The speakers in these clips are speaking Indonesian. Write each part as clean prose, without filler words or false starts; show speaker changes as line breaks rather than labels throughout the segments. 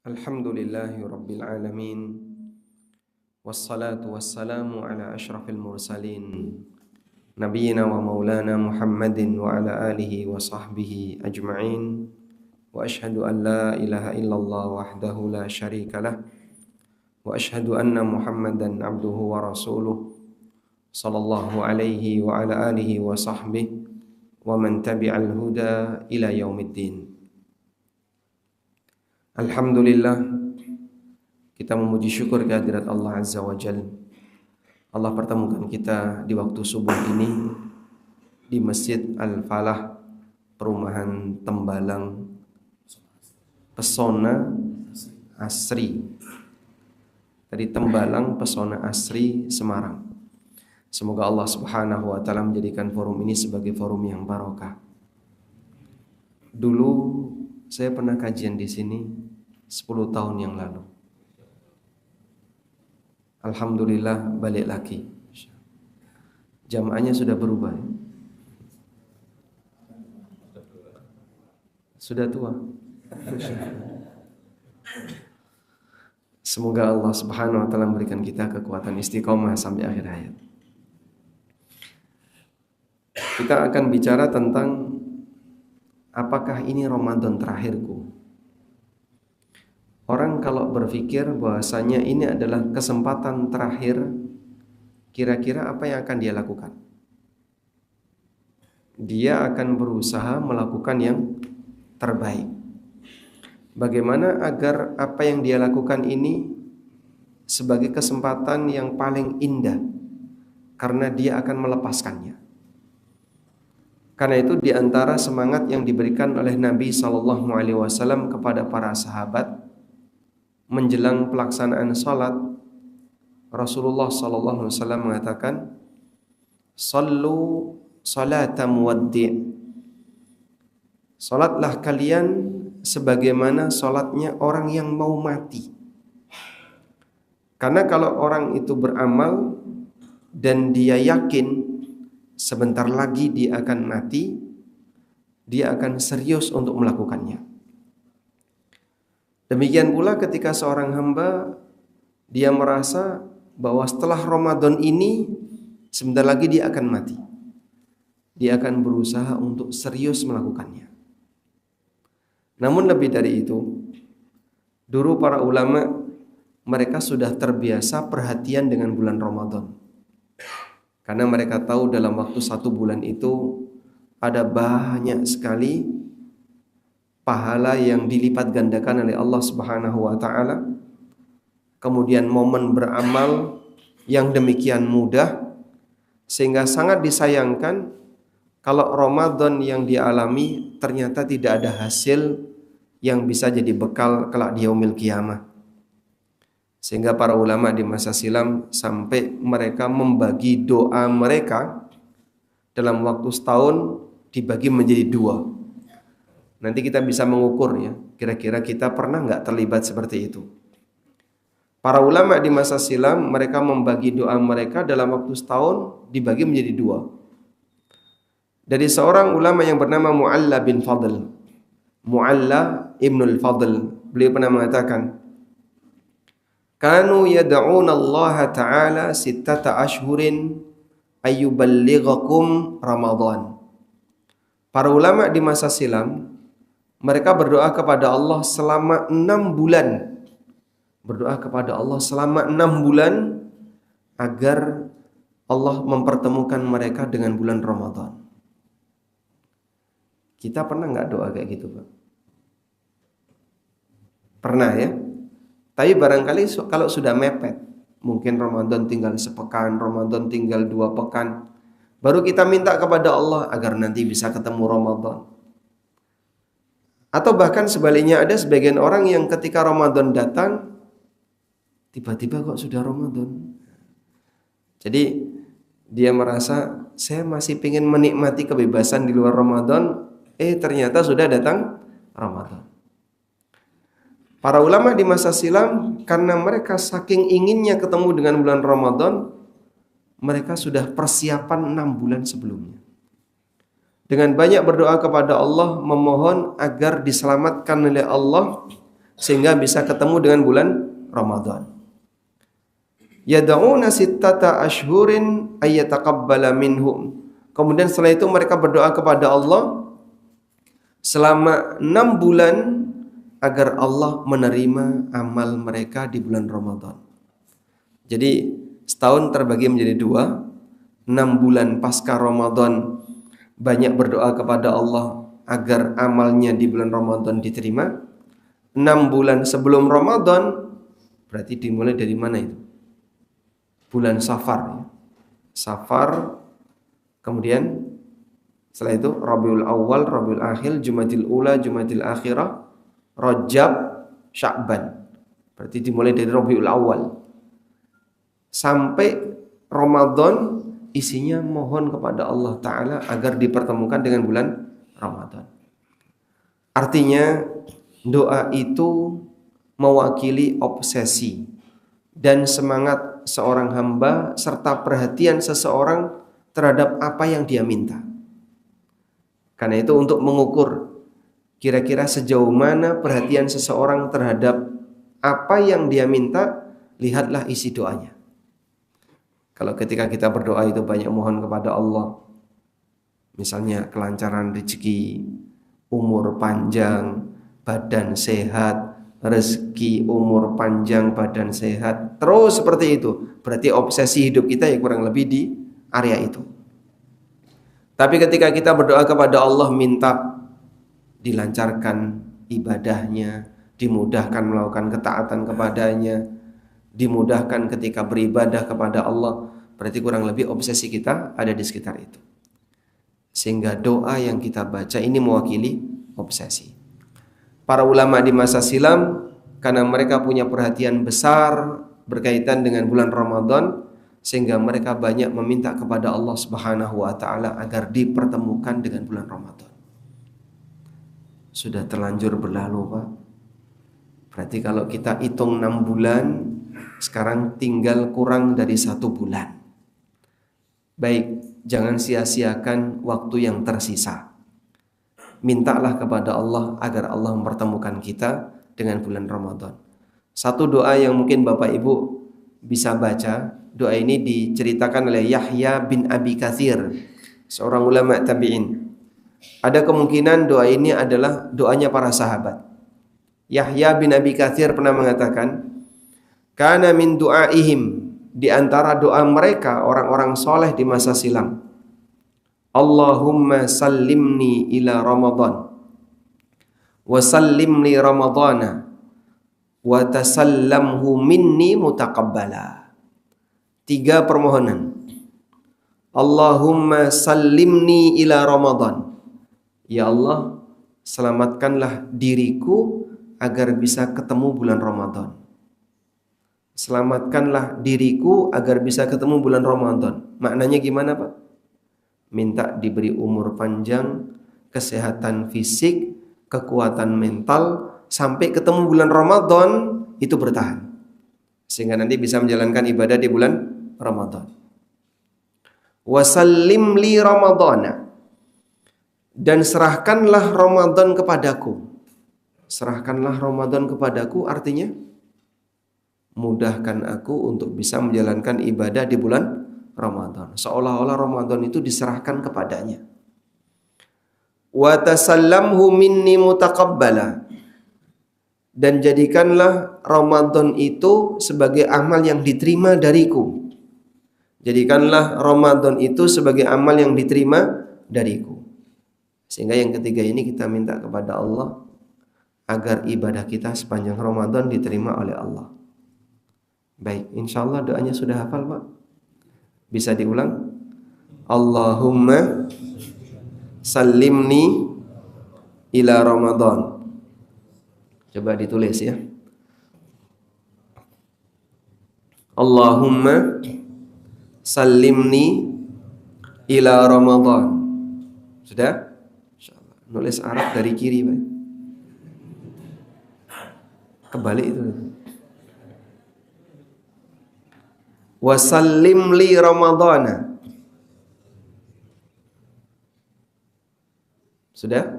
Alhamdulillahi Rabbil Alamin. Wassalatu wassalamu ala ashrafil mursalin Nabiyyina wa maulana Muhammadin wa ala alihi wa sahbihi ajma'in. Wa ashhadu an la ilaha illallah wahdahu la syarika lah. Wa ashhadu anna Muhammadan abduhu wa rasuluh sallallahu alaihi wa ala alihi wa sahbihi wa man tabi'al huda ila yaumiddin. Alhamdulillah, kita memuji syukur kehadirat Allah Azza wa Jal. Allah pertemukan kita di waktu subuh ini di Masjid Al-Falah, perumahan Tembalang, Pesona Asri. Tadi Tembalang, Pesona Asri, Semarang. Semoga Allah Subhanahu wa Ta'ala menjadikan forum ini sebagai forum yang barokah. Dulu saya pernah kajian di sini 10 tahun yang lalu. Alhamdulillah balik lagi. Jamaahnya sudah berubah. Sudah tua. Semoga Allah Subhanahu wa Ta'ala memberikan kita kekuatan istiqomah sampai akhir hayat. Kita akan bicara tentang apakah ini Ramadan terakhirku? Orang kalau berpikir bahwasanya ini adalah kesempatan terakhir, kira-kira apa yang akan dia lakukan? Dia akan berusaha melakukan yang terbaik. Bagaimana agar apa yang dia lakukan ini sebagai kesempatan yang paling indah, karena dia akan melepaskannya. Karena itu di antara semangat yang diberikan oleh Nabi SAW kepada para sahabat menjelang pelaksanaan salat, Rasulullah SAW mengatakan, "Sallu salata muwaddi'." Salatlah kalian sebagaimana salatnya orang yang mau mati. Karena kalau orang itu beramal dan dia yakin sebentar lagi dia akan mati, dia akan serius untuk melakukannya. Demikian pula ketika seorang hamba dia merasa bahwa setelah Ramadan ini sebentar lagi dia akan mati, dia akan berusaha untuk serius melakukannya. Namun lebih dari itu, dulu para ulama mereka sudah terbiasa perhatian dengan bulan Ramadan. Karena mereka tahu dalam waktu 1 bulan itu ada banyak sekali pahala yang dilipat gandakan oleh Allah Subhanahu wa Ta'ala. Kemudian momen beramal yang demikian mudah, sehingga sangat disayangkan kalau Ramadan yang dialami ternyata tidak ada hasil yang bisa jadi bekal kelak di yaumil qiyamah. Sehingga para ulama di masa silam sampai mereka membagi doa mereka dalam waktu setahun dibagi menjadi 2. Nanti kita bisa mengukur ya, kira-kira kita pernah nggak terlibat seperti itu. Para ulama di masa silam mereka membagi doa mereka dalam waktu setahun dibagi menjadi 2. Dari seorang ulama yang bernama Mu'alla bin Fadl, Mu'alla ibnul Fadl, beliau pernah mengatakan, Kanu yad'una Allah Ta'ala 6 ashhurin ayyuballighakum Ramadan. Para ulama di masa silam mereka berdoa kepada Allah selama 6 bulan. Berdoa kepada Allah selama 6 bulan agar Allah mempertemukan mereka dengan bulan Ramadan. Kita pernah nggak doa kayak gitu, Pak? Pernah ya? Tapi barangkali kalau sudah mepet, mungkin Ramadan tinggal sepekan, Ramadan tinggal 2 pekan, baru kita minta kepada Allah agar nanti bisa ketemu Ramadan. Atau bahkan sebaliknya, ada sebagian orang yang ketika Ramadan datang, tiba-tiba kok sudah Ramadan. Jadi dia merasa saya masih ingin menikmati kebebasan di luar Ramadan, ternyata sudah datang Ramadan. Para ulama di masa silam karena mereka saking inginnya ketemu dengan bulan Ramadan, mereka sudah persiapan 6 bulan sebelumnya. Dengan banyak berdoa kepada Allah, memohon agar diselamatkan oleh Allah sehingga bisa ketemu dengan bulan Ramadan. Yad'una sittata ashhurin ayyataqabbala minhum. Kemudian setelah itu mereka berdoa kepada Allah selama 6 bulan agar Allah menerima amal mereka di bulan Ramadan. Jadi setahun terbagi menjadi 2. 6 bulan pasca Ramadan banyak berdoa kepada Allah agar amalnya di bulan Ramadan diterima. 6 bulan sebelum Ramadan berarti dimulai dari mana itu? Bulan Safar ya. Safar, kemudian setelah itu Rabiul Awal, Rabiul Akhir, Jumadil Ula, Jumadil Akhirah, Rajab, Sya'ban. Berarti dimulai dari Rabiul Awal sampai Ramadan, isinya mohon kepada Allah Ta'ala agar dipertemukan dengan bulan Ramadan. Artinya doa itu mewakili obsesi dan semangat seorang hamba serta perhatian seseorang terhadap apa yang dia minta. Karena itu untuk mengukur kira-kira sejauh mana perhatian seseorang terhadap apa yang dia minta, lihatlah isi doanya. Kalau ketika kita berdoa itu banyak mohon kepada Allah, misalnya kelancaran rezeki, umur panjang, badan sehat, rezeki, umur panjang, badan sehat, terus seperti itu, berarti obsesi hidup kita ya kurang lebih di area itu. Tapi ketika kita berdoa kepada Allah minta dilancarkan ibadahnya, dimudahkan melakukan ketaatan kepadanya, dimudahkan ketika beribadah kepada Allah, berarti kurang lebih obsesi kita ada di sekitar itu. Sehingga doa yang kita baca ini mewakili obsesi. Para ulama di masa silam karena mereka punya perhatian besar berkaitan dengan bulan Ramadan, sehingga mereka banyak meminta kepada Allah Subhanahu wa taala agar dipertemukan dengan bulan Ramadan. Sudah terlanjur berlalu, Pak. Berarti kalau kita hitung 6 bulan, sekarang tinggal kurang dari 1 bulan. Baik, jangan sia-siakan waktu yang tersisa. Mintalah kepada Allah agar Allah mempertemukan kita dengan bulan Ramadan. Satu doa yang mungkin Bapak Ibu bisa baca, doa ini diceritakan oleh Yahya bin Abi Katsir, seorang ulama tabi'in. Ada kemungkinan doa ini adalah doanya para sahabat. Yahya bin Abi Katsir pernah mengatakan, kana min du'aihim, di antara doa mereka orang-orang soleh di masa silam, Allahumma sallimni ila Ramadan wa sallimni Ramadana wa tasallamhu minni mutaqabbala. 3 permohonan. Allahumma sallimni ila Ramadan. Ya Allah, selamatkanlah diriku agar bisa ketemu bulan Ramadan. Selamatkanlah diriku agar bisa ketemu bulan Ramadan. Maknanya gimana, Pak? Minta diberi umur panjang, kesehatan fisik, kekuatan mental, sampai ketemu bulan Ramadan itu bertahan, sehingga nanti bisa menjalankan ibadah di bulan Ramadan. Wasallim li Ramadana, dan serahkanlah Ramadan kepadaku. Serahkanlah Ramadan kepadaku artinya mudahkan aku untuk bisa menjalankan ibadah di bulan Ramadan. Seolah-olah Ramadan itu diserahkan kepadanya. Wa tasallamhu minni mutaqabbala, dan jadikanlah Ramadan itu sebagai amal yang diterima dariku. Jadikanlah Ramadan itu sebagai amal yang diterima dariku. Sehingga yang ketiga ini kita minta kepada Allah agar ibadah kita sepanjang Ramadan diterima oleh Allah. Baik, insya Allah doanya sudah hafal, Pak. Bisa diulang? Allahumma sallimni ila Ramadan. Coba ditulis ya. Allahumma sallimni ila Ramadan. Sudah? Insyaallah. Nulis Arab dari kiri, Pak. Kebalik itu. Wa sallim li Ramadana. Sudah?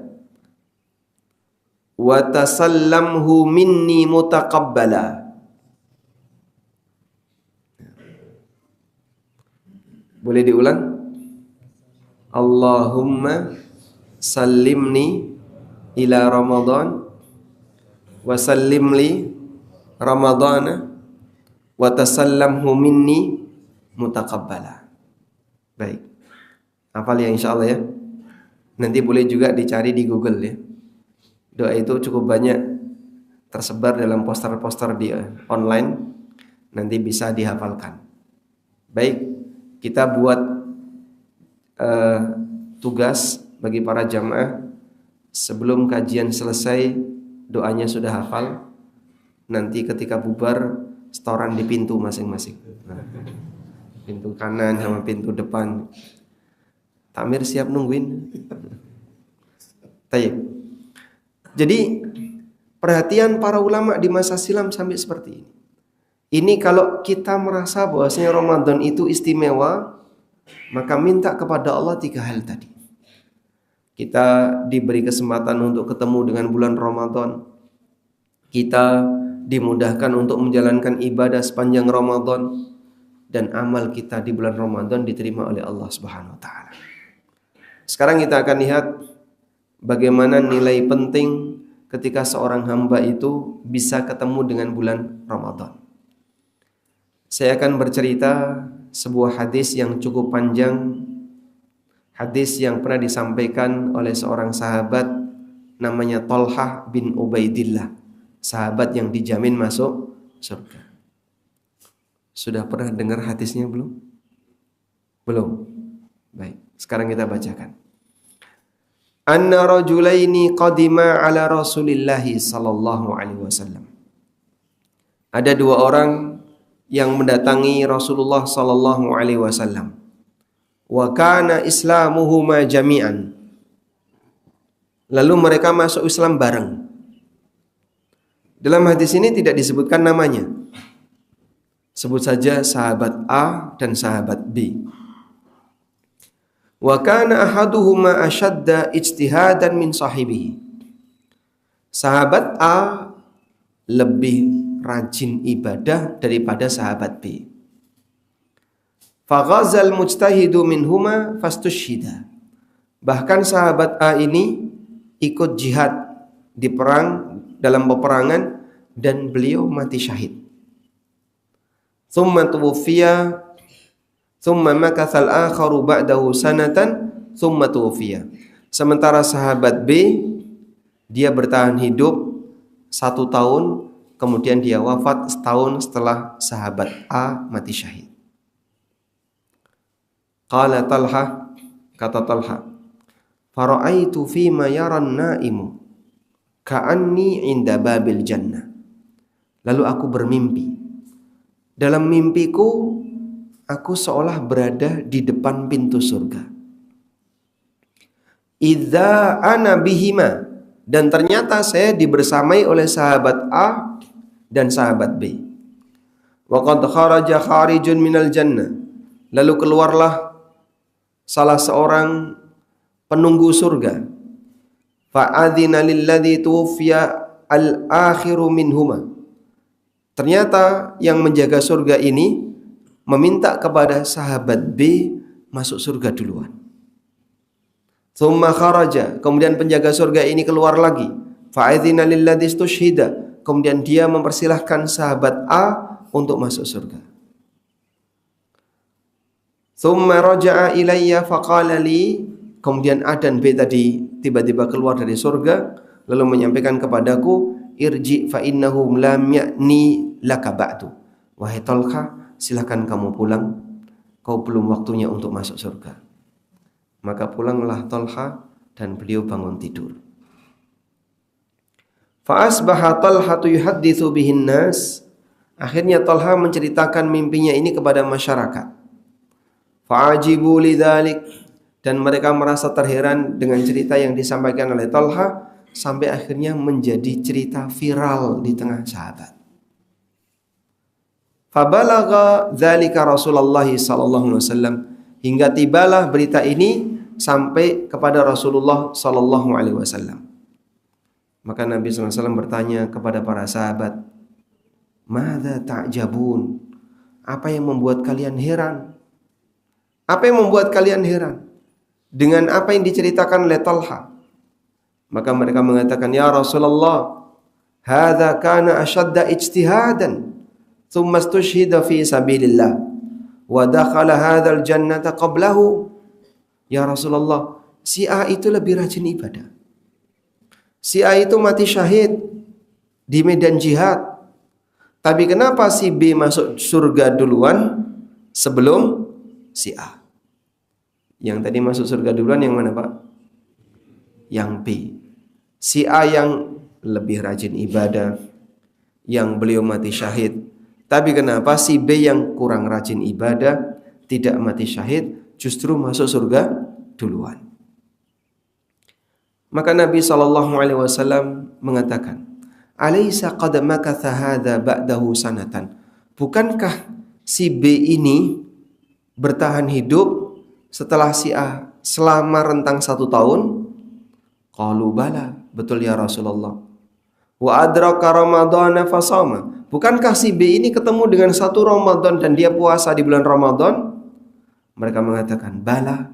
wa tasallamhu minni mutaqabbala. Boleh diulang? Allahumma sallimni ila Ramadan wa sallim li Ramadana wa tasallamhu minni mutaqabbala. Baik. Hafal ya insyaallah ya. Nanti boleh juga dicari di Google ya. Doa itu cukup banyak tersebar dalam poster-poster di online. Nanti bisa dihafalkan. Baik, kita buat tugas bagi para jamaah. Sebelum kajian selesai, doanya sudah hafal. Nanti ketika bubar, setoran di pintu masing-masing. Nah, pintu kanan sama pintu depan. Takmir siap nungguin. Tayyib. Jadi perhatian para ulama di masa silam sampai seperti ini. Ini kalau kita merasa bahwasanya Ramadan itu istimewa, maka minta kepada Allah 3 hal tadi. Kita diberi kesempatan untuk ketemu dengan bulan Ramadan. Kita dimudahkan untuk menjalankan ibadah sepanjang Ramadan, dan amal kita di bulan Ramadan diterima oleh Allah Subhanahu wa taala. Sekarang kita akan lihat bagaimana nilai penting ketika seorang hamba itu bisa ketemu dengan bulan Ramadan. Saya akan bercerita sebuah hadis yang cukup panjang. Hadis yang pernah disampaikan oleh seorang sahabat namanya Thalhah bin Ubaidillah. Sahabat yang dijamin masuk surga. Sudah pernah dengar hadisnya belum? Belum? Baik, sekarang kita bacakan. Anna rajulaini qadima ala Rasulillahi sallallahu alaihi wasallam. Ada 2 orang yang mendatangi Rasulullah sallallahu alaihi wasallam. Wa kana islamuhuma jami'an. Lalu mereka masuk Islam bareng. Dalam hadis ini tidak disebutkan namanya. Sebut saja sahabat A dan sahabat B. Wa kana ahaduhuma ashadda ijtihadan min sahibihi. Sahabat A lebih rajin ibadah daripada sahabat B. Faghazal mujtahidu minhuma fastushhida. Bahkan sahabat A ini ikut jihad di perang, dalam peperangan, dan beliau mati syahid. Thumma tuwfiya thumma makathal akharu ba'dahu sanatan thumma tuwfiya. Sementara sahabat B, dia bertahan hidup 1 tahun, kemudian dia wafat setahun setelah sahabat A mati syahid. Qala Talha, kata Talha, fara'aitu fima yaran naimu ka'anni inda babil jannah. Lalu aku bermimpi. Dalam mimpiku, aku seolah berada di depan pintu surga. Idza ana bihima, dan ternyata saya dibersamai oleh sahabat A dan sahabat B. Wa qad kharaja kharijun minal jannah. Lalu keluarlah salah seorang penunggu surga. Fa'adzina lilladzi tuwfiya al-akhiru minhuma. Ternyata yang menjaga surga ini meminta kepada sahabat B masuk surga duluan. Tsumma kharaja, kemudian penjaga surga ini keluar lagi. Fa'adzina lilladzi istushhida, kemudian dia mempersilahkan sahabat A untuk masuk surga. Tsumma raja'a ilayya faqala li, kemudian A dan B tadi tiba-tiba keluar dari surga lalu menyampaikan kepadaku, irji fa innahum lam ya'ni laka ba'du. Wahai Talha, silakan kamu pulang, kau belum waktunya untuk masuk surga. Maka pulanglah Talha dan beliau bangun tidur. Fa asbaha Talhatu yuhadditsu bihin nas. Akhirnya Talha menceritakan mimpinya ini kepada masyarakat. Fa'ajibu lidzalik, dan mereka merasa terheran dengan cerita yang disampaikan oleh Talha, sampai akhirnya menjadi cerita viral di tengah sahabat. Fabalagha dzalika Rasulullah sallallahu alaihi wasallam, hingga tibalah berita ini sampai kepada Rasulullah sallallahu alaihi wasallam. Maka Nabi SAW bertanya kepada para sahabat, "Madza ta'jabun?" Apa yang membuat kalian heran? Apa yang membuat kalian heran dengan apa yang diceritakan oleh Talha? Maka mereka mengatakan, "Ya Rasulullah, hadza kana ashadda ijtihadan, thumma istushhida fi sabilillah, wa dakhala hadzal jannata qablahu." Ya Rasulullah, si A itu lebih rajin ibadah. Si A itu mati syahid di medan jihad. Tapi kenapa si B masuk surga duluan sebelum si A? Yang tadi masuk surga duluan yang mana, Pak? Yang B. Si A yang lebih rajin ibadah, yang beliau mati syahid. Tapi kenapa si B yang kurang rajin ibadah, tidak mati syahid, justru masuk surga duluan? Maka Nabi SAW mengatakan, "Alaysa qad makatha hadza ba'dahu sanatan?" Bukankah si B ini bertahan hidup setelah si A selama rentang 1 tahun? Qalu bala, betul ya Rasulullah. Wa adraka ramadhana fasama. Bukankah si B ini ketemu dengan 1 Ramadan dan dia puasa di bulan Ramadan? Mereka mengatakan, bala.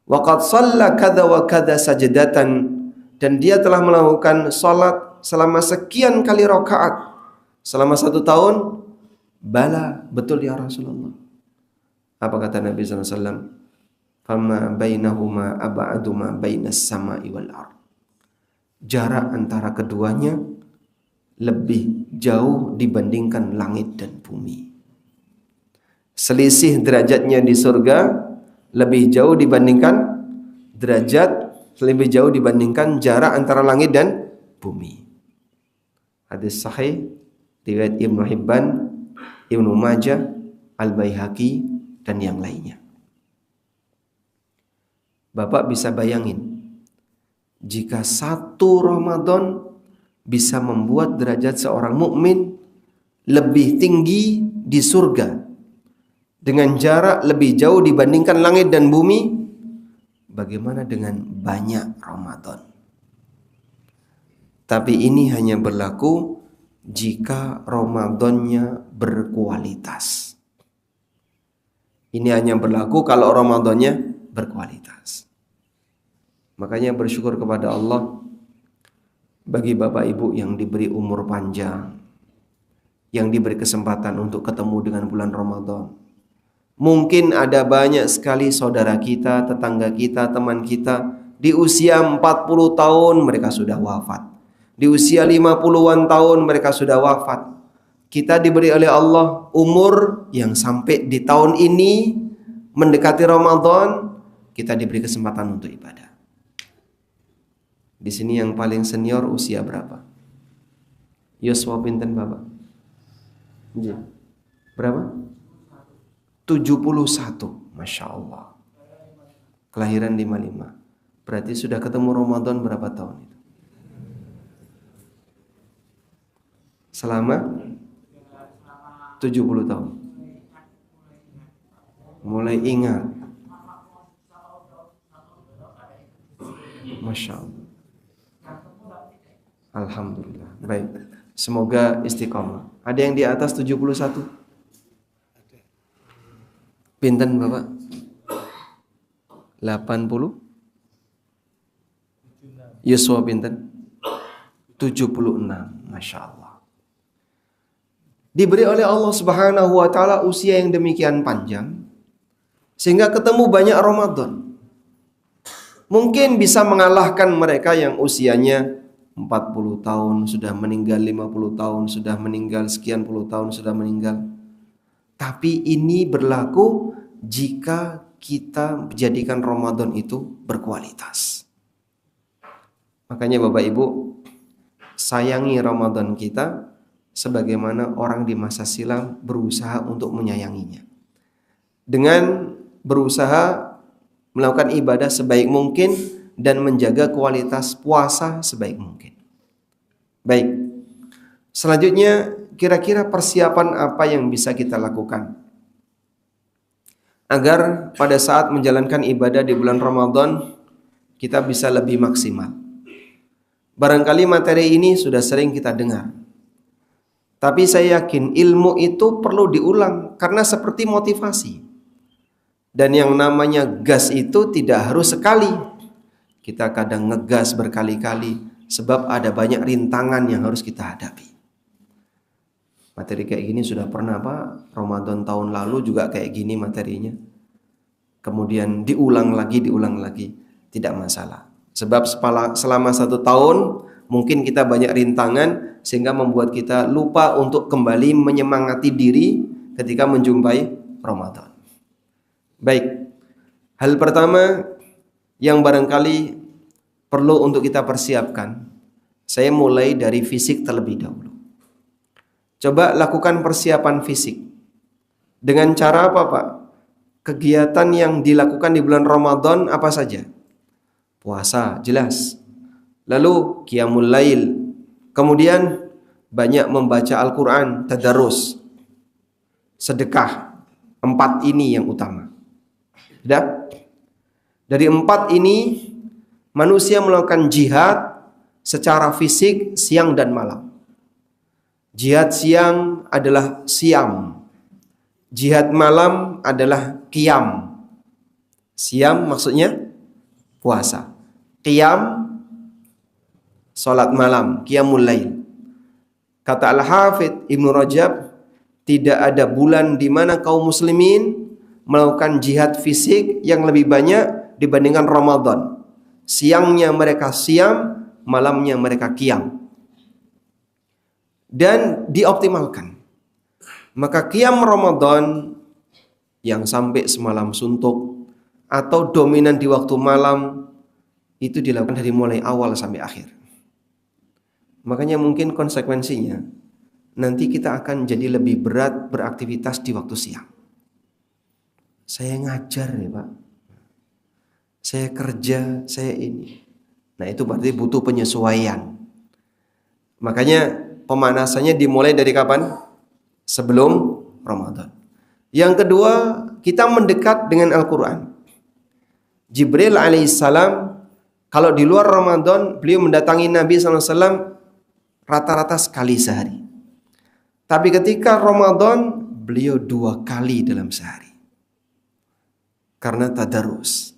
Wa qad shalla kadza wa kadza sajdatan, dan dia telah melakukan salat selama sekian kali rakaat selama 1 tahun. Bala, betul ya Rasulullah. Apa kata Nabi SAW? Fama bainahuma ab'adu ma bainas sama'i wal ard. Jarak antara keduanya lebih jauh dibandingkan langit dan bumi. Selisih derajatnya di surga lebih jauh dibandingkan jarak antara langit dan bumi. Hadis sahih riwayat Ibnu Hibban, Ibnu Majah, Al-Baihaqi dan yang lainnya. Bapak bisa bayangin, jika 1 Ramadan bisa membuat derajat seorang mukmin lebih tinggi di surga dengan jarak lebih jauh dibandingkan langit dan bumi, bagaimana dengan banyak Ramadan? Tapi ini hanya berlaku jika Ramadannya berkualitas. Ini hanya berlaku kalau Ramadannya berkualitas. Makanya bersyukur kepada Allah bagi Bapak Ibu yang diberi umur panjang, yang diberi kesempatan untuk ketemu dengan bulan Ramadan. Mungkin ada banyak sekali saudara kita, tetangga kita, teman kita di usia 40 tahun mereka sudah wafat. Di usia 50-an tahun mereka sudah wafat. Kita diberi oleh Allah umur yang sampai di tahun ini mendekati Ramadan, kita diberi kesempatan untuk ibadah. Di sini yang paling senior usia berapa? Yoswa pinten Bapak? Berapa? 71. Masya Allah. Kelahiran 55. Berarti sudah ketemu Ramadan berapa tahun itu? Selama 70 tahun. Mulai ingat. Masya Allah. Alhamdulillah. Baik. Semoga istiqomah. Ada yang di atas 71? Pinten Bapak? 80? Yuswa pinten? 76. Masya Allah. Diberi oleh Allah Subhanahu wa ta'ala usia yang demikian panjang, sehingga ketemu banyak Ramadan. Mungkin bisa mengalahkan mereka yang usianya 40 tahun sudah meninggal, 50 tahun sudah meninggal, sekian puluh tahun sudah meninggal. Tapi ini berlaku jika kita menjadikan Ramadan itu berkualitas. Makanya Bapak Ibu, sayangi Ramadan kita sebagaimana orang di masa silam berusaha untuk menyayanginya. Dengan berusaha melakukan ibadah sebaik mungkin dan menjaga kualitas puasa sebaik mungkin. Baik. Selanjutnya, kira-kira persiapan apa yang bisa kita lakukan agar pada saat menjalankan ibadah di bulan Ramadan kita bisa lebih maksimal. Barangkali materi ini sudah sering kita dengar. Tapi saya yakin ilmu itu perlu diulang karena seperti motivasi. Dan yang namanya gas itu tidak harus sekali. Kita kadang ngegas berkali-kali sebab ada banyak rintangan yang harus kita hadapi. Materi kayak gini sudah pernah Pak, Ramadan tahun lalu juga kayak gini materinya. Kemudian diulang lagi, tidak masalah. Sebab selama 1 tahun mungkin kita banyak rintangan sehingga membuat kita lupa untuk kembali menyemangati diri ketika menjumpai Ramadan. Baik, hal pertama yang barangkali perlu untuk kita persiapkan, saya mulai dari fisik terlebih dahulu. Coba lakukan persiapan fisik. Dengan cara apa Pak? Kegiatan yang dilakukan di bulan Ramadan apa saja? Puasa, jelas. Lalu qiyamul lail. Kemudian banyak membaca Al-Quran, tadarus, sedekah. 4 ini yang utama. Sudah? Dari 4 ini manusia melakukan jihad secara fisik siang dan malam. Jihad siang adalah siam. Jihad malam adalah qiyam. Siam maksudnya puasa. Qiyam salat malam, qiyamul lail. Kata Al-Hafidz Ibnu Rajab, tidak ada bulan di mana kaum muslimin melakukan jihad fisik yang lebih banyak dibandingkan Ramadan. Siangnya mereka siam, malamnya mereka qiyam. Dan dioptimalkan. Maka qiyam Ramadan yang sampai semalam suntuk atau dominan di waktu malam itu dilakukan dari mulai awal sampai akhir. Makanya mungkin konsekuensinya nanti kita akan jadi lebih berat beraktivitas di waktu siang. Saya ngajar ya Pak, saya kerja, saya ini. Nah itu berarti butuh penyesuaian. Makanya pemanasannya dimulai dari kapan? Sebelum Ramadan. Yang kedua, kita mendekat dengan Al-Quran. Jibril alaihissalam, kalau di luar Ramadan, beliau mendatangi Nabi SAW rata-rata sekali sehari. Tapi ketika Ramadan, beliau 2 kali dalam sehari. Karena tadarus.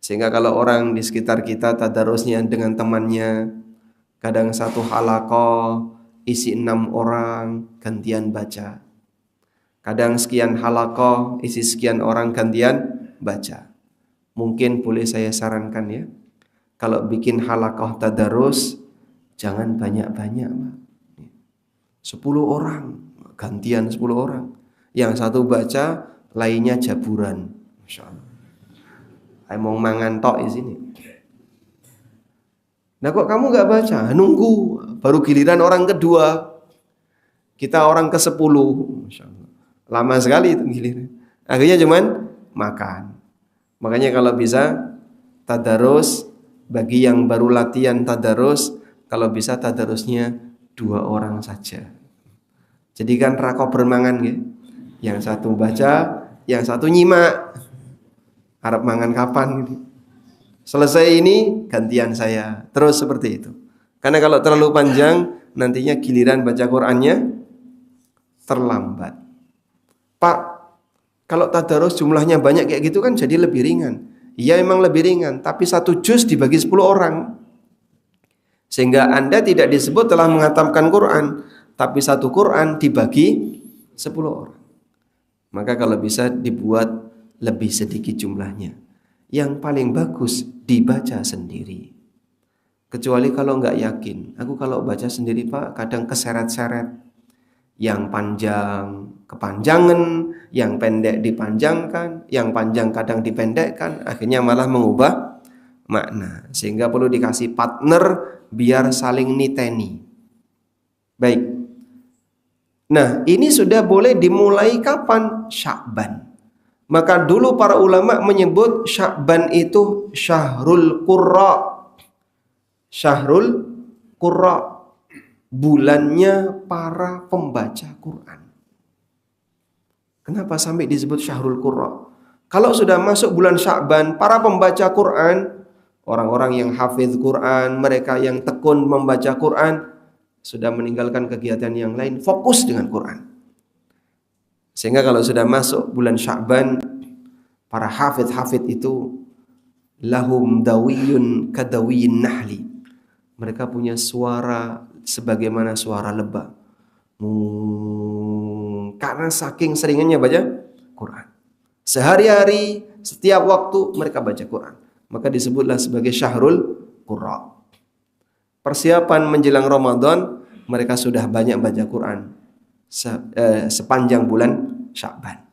Sehingga kalau orang di sekitar kita tadarusnya dengan temannya, kadang 1 halaqah, isi 6 orang, gantian baca. Kadang sekian halaqah, isi sekian orang, gantian baca. Mungkin boleh saya sarankan ya, kalau bikin halaqah tadarus, jangan banyak-banyak. 10 orang, gantian 10 orang. Yang satu baca, lainnya jaburan. Masya Allah. Saya mau mangan tok di sini. Nah kok kamu gak baca? Nunggu, baru giliran orang kedua. Kita orang ke-10. Masya Allah. Lama sekali itu giliran. Akhirnya cuman makan. Makanya kalau bisa tadarus, bagi yang baru latihan tadarus, kalau bisa tadarusnya 2 orang saja. Jadi kan rako bermangan ya. Yang satu baca, yang satu nyimak. Arep mangan kapan gitu. Selesai ini gantian saya. Terus seperti itu. Karena kalau terlalu panjang nantinya giliran baca Qur'annya terlambat. Pak, kalau tadarus jumlahnya banyak kayak gitu kan jadi lebih ringan. Iya memang lebih ringan, tapi 1 juz dibagi 10 orang. Sehingga Anda tidak disebut telah menghatamkan Quran, tapi 1 Quran dibagi 10 orang. Maka kalau bisa dibuat lebih sedikit jumlahnya. Yang paling bagus dibaca sendiri. Kecuali kalau nggak yakin. Aku kalau baca sendiri Pak kadang keseret-seret. Yang panjang kepanjangan, yang pendek dipanjangkan, yang panjang kadang dipendekkan. Akhirnya malah mengubah makna. Sehingga perlu dikasih partner biar saling niteni. Baik. Nah ini sudah boleh dimulai kapan? Sya'ban. Maka dulu para ulama menyebut Sya'ban itu Syahrul Qurra. Syahrul Qurra, bulannya para pembaca Quran. Kenapa sampai disebut Syahrul Qurra? Kalau sudah masuk bulan Sya'ban, para pembaca Quran Orang-orang yang hafidz Quran, mereka yang tekun membaca Quran, sudah meninggalkan kegiatan yang lain, fokus dengan Quran. Sehingga kalau sudah masuk bulan Sya'ban, para hafidz itu lahum dawiyun kadawiyin nahli. Mereka punya suara sebagaimana suara lebah. Karena saking seringannya baca Quran. Sehari-hari, setiap waktu mereka baca Quran. Maka disebutlah sebagai syahrul Qurra. Persiapan menjelang Ramadan, mereka sudah banyak baca Quran sepanjang bulan Sya'ban.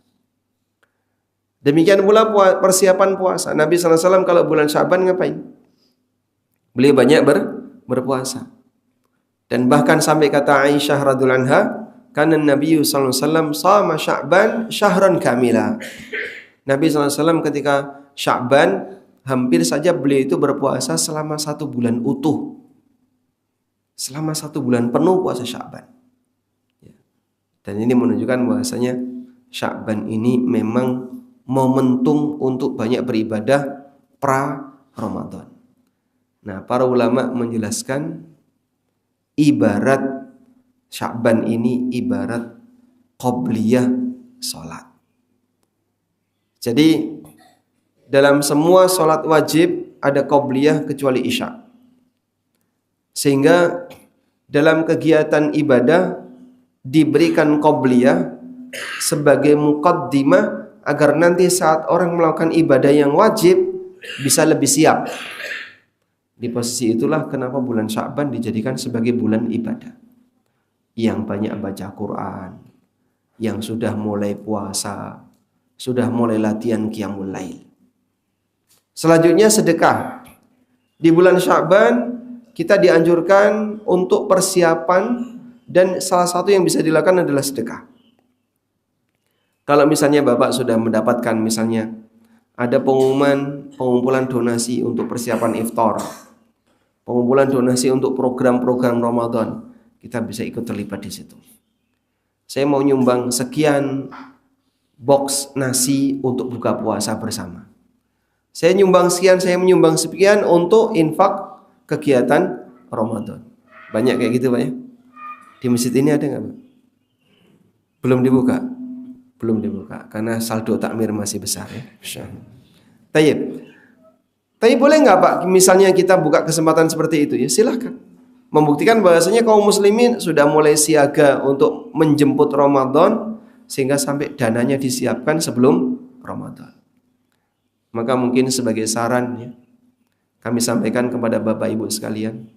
Demikian pula persiapan puasa. Nabi SAW kalau bulan Sya'ban ngapain? Beliau banyak berpuasa. Dan bahkan sampai kata Aisyah radhiyallahu anha, kana Nabi sallallahu alaihi wasallam shama Sya'ban syahran kamila. Nabi sallallahu alaihi wasallam ketika Sya'ban hampir saja beliau itu berpuasa selama 1 bulan utuh. Selama 1 bulan penuh puasa Sya'ban. Dan ini menunjukkan bahwasanya Sya'ban ini memang momentum untuk banyak beribadah pra Ramadan. Nah, para ulama menjelaskan ibarat Sya'ban ini ibarat qobliyah salat. Jadi dalam semua salat wajib ada qobliyah kecuali Isya. Sehingga dalam kegiatan ibadah diberikan qobliyah sebagai muqaddimah agar nanti saat orang melakukan ibadah yang wajib bisa lebih siap. Di posisi itulah kenapa bulan Sya'ban dijadikan sebagai bulan ibadah. Yang banyak baca Quran, yang sudah mulai puasa, sudah mulai latihan qiyamul lail. Selanjutnya sedekah. Di bulan Sya'ban kita dianjurkan untuk persiapan dan salah satu yang bisa dilakukan adalah sedekah. Kalau misalnya Bapak sudah mendapatkan misalnya ada pengumpulan donasi untuk persiapan iftar, pengumpulan donasi untuk program-program Ramadan, kita bisa ikut terlibat di situ. Saya mau nyumbang sekian box nasi untuk buka puasa bersama. Saya nyumbang sekian, saya menyumbang sekian untuk infak kegiatan Ramadan. Banyak kayak gitu Pak ya. Di masjid ini ada nggak Pak? Belum dibuka? Belum dibuka karena saldo takmir masih besar ya. Tayyib. Tapi boleh nggak Pak misalnya kita buka kesempatan seperti itu ya silahkan. Membuktikan bahwasanya kaum muslimin sudah mulai siaga untuk menjemput Ramadan sehingga sampai dananya disiapkan sebelum Ramadan. Maka mungkin sebagai saran ya, kami sampaikan kepada Bapak Ibu sekalian,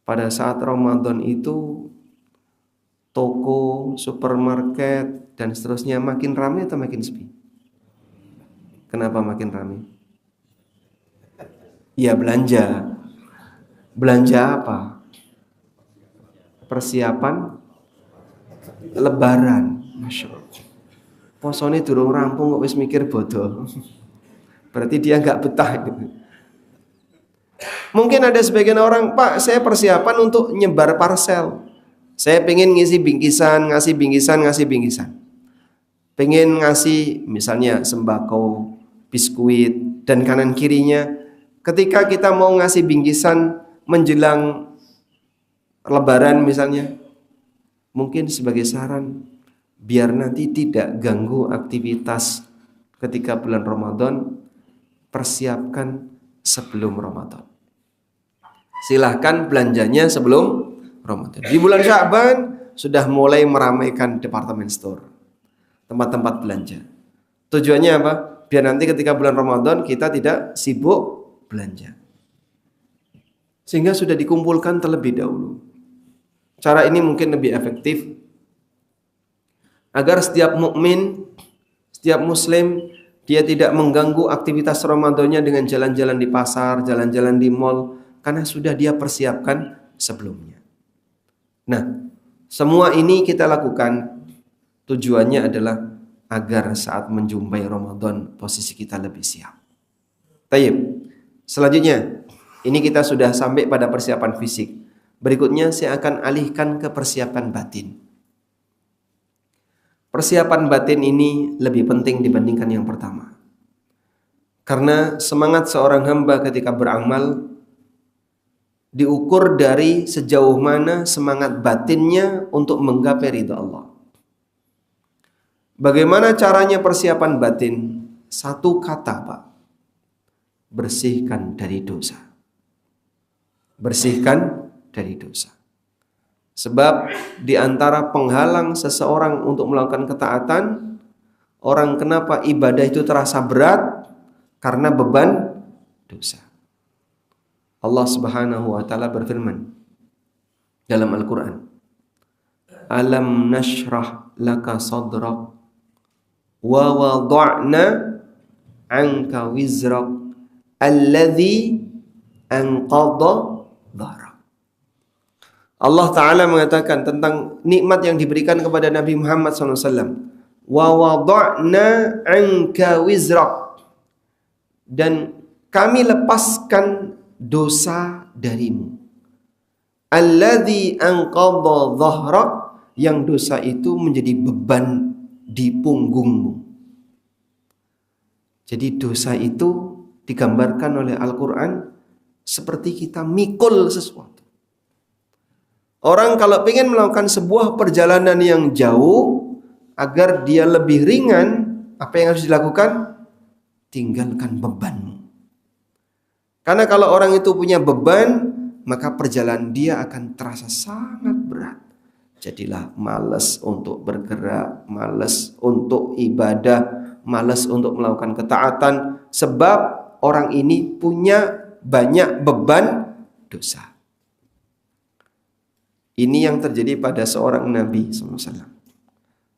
pada saat Ramadan itu toko, supermarket dan seterusnya makin ramai atau makin sepi? Kenapa makin ramai? Ya belanja. Belanja apa? Persiapan Lebaran. Masya Allah. Posone durung rampung kok wis mikir bodoh. Berarti dia nggak betah gitu. Mungkin ada sebagian orang, Pak, saya persiapan untuk nyebar parcel. Saya pengen ngisi bingkisan, ngasih bingkisan. Pengen ngasih misalnya sembako, biskuit, dan kanan kirinya. Ketika kita mau ngasih bingkisan menjelang Lebaran misalnya, mungkin sebagai saran, biar nanti tidak ganggu aktivitas ketika bulan Ramadan, persiapkan sebelum Ramadan. Silahkan belanjanya sebelum Ramadan. Di bulan Sya'ban sudah mulai meramaikan department store, tempat-tempat belanja. Tujuannya apa? Biar nanti ketika bulan Ramadan kita tidak sibuk belanja. Sehingga sudah dikumpulkan terlebih dahulu. Cara ini mungkin lebih efektif agar setiap mukmin, setiap muslim dia tidak mengganggu aktivitas Ramadannya dengan jalan-jalan di pasar, jalan-jalan di mal, karena sudah dia persiapkan sebelumnya. Nah, semua ini kita lakukan tujuannya adalah agar saat menjumpai Ramadan posisi kita lebih siap. Tayyib. Selanjutnya, ini kita sudah sampai pada persiapan fisik. Berikutnya saya akan alihkan ke persiapan batin. Persiapan batin ini lebih penting dibandingkan yang pertama. Karena semangat seorang hamba ketika beramal diukur dari sejauh mana semangat batinnya untuk menggapai ridha Allah. Bagaimana caranya persiapan batin? Satu kata, Pak. Bersihkan dari dosa. Bersihkan dari dosa. Sebab di antara penghalang seseorang untuk melakukan ketaatan, orang kenapa ibadah itu terasa berat? Karena beban dosa. Allah Subhanahu wa taala berfirman dalam Al-Qur'an, "Alam nashrah laka sadrak wa wada'na 'anka wizrak alladzi anqadha dhahrak." Allah Ta'ala mengatakan tentang nikmat yang diberikan kepada Nabi Muhammad SAW. Wa wada'na 'anka wizrak, dan kami lepaskan dosa darimu. Alladzi anqadha dhahrak, yang dosa itu menjadi beban di punggungmu. Jadi dosa itu digambarkan oleh Al-Quran seperti kita mikul sesuatu. Orang kalau ingin melakukan sebuah perjalanan yang jauh agar dia lebih ringan, apa yang harus dilakukan? Tinggalkan bebanmu. Karena kalau orang itu punya beban, maka perjalanan dia akan terasa sangat berat. Jadilah malas untuk bergerak, malas untuk ibadah, malas untuk melakukan ketaatan, sebab orang ini punya banyak beban dosa. Ini yang terjadi pada seorang Nabi SAW.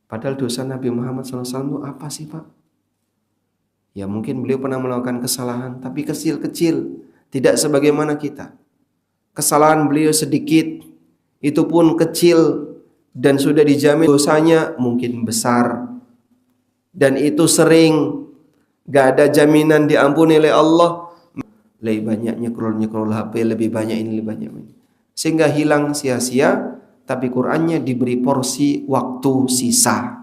Padahal dosa Nabi Muhammad SAW itu apa sih, Pak? Ya mungkin beliau pernah melakukan kesalahan, tapi kecil-kecil, tidak sebagaimana kita. Kesalahan beliau sedikit, itu pun kecil, dan sudah dijamin dosanya mungkin besar. Dan itu sering, gak ada jaminan diampuni oleh Allah. Lebih banyak nyekrol HP, lebih banyak ini, lebih banyak ini. Sehingga hilang sia-sia, tapi Qur'annya diberi porsi waktu sisa.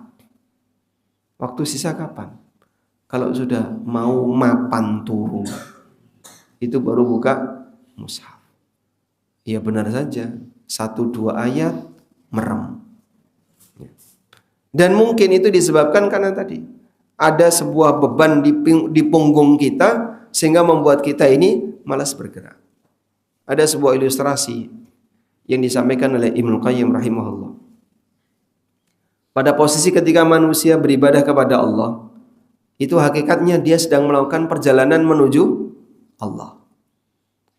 Waktu sisa kapan? Kalau sudah mau mapan turu, itu baru buka mushaf. Ya benar saja, 1-2 ayat merem. Dan mungkin itu disebabkan karena tadi ada sebuah beban di punggung kita sehingga membuat kita ini malas bergerak. Ada sebuah ilustrasi yang disampaikan oleh Ibnu Qayyim rahimahullah. Pada posisi ketika manusia beribadah kepada Allah, itu hakikatnya dia sedang melakukan perjalanan menuju Allah.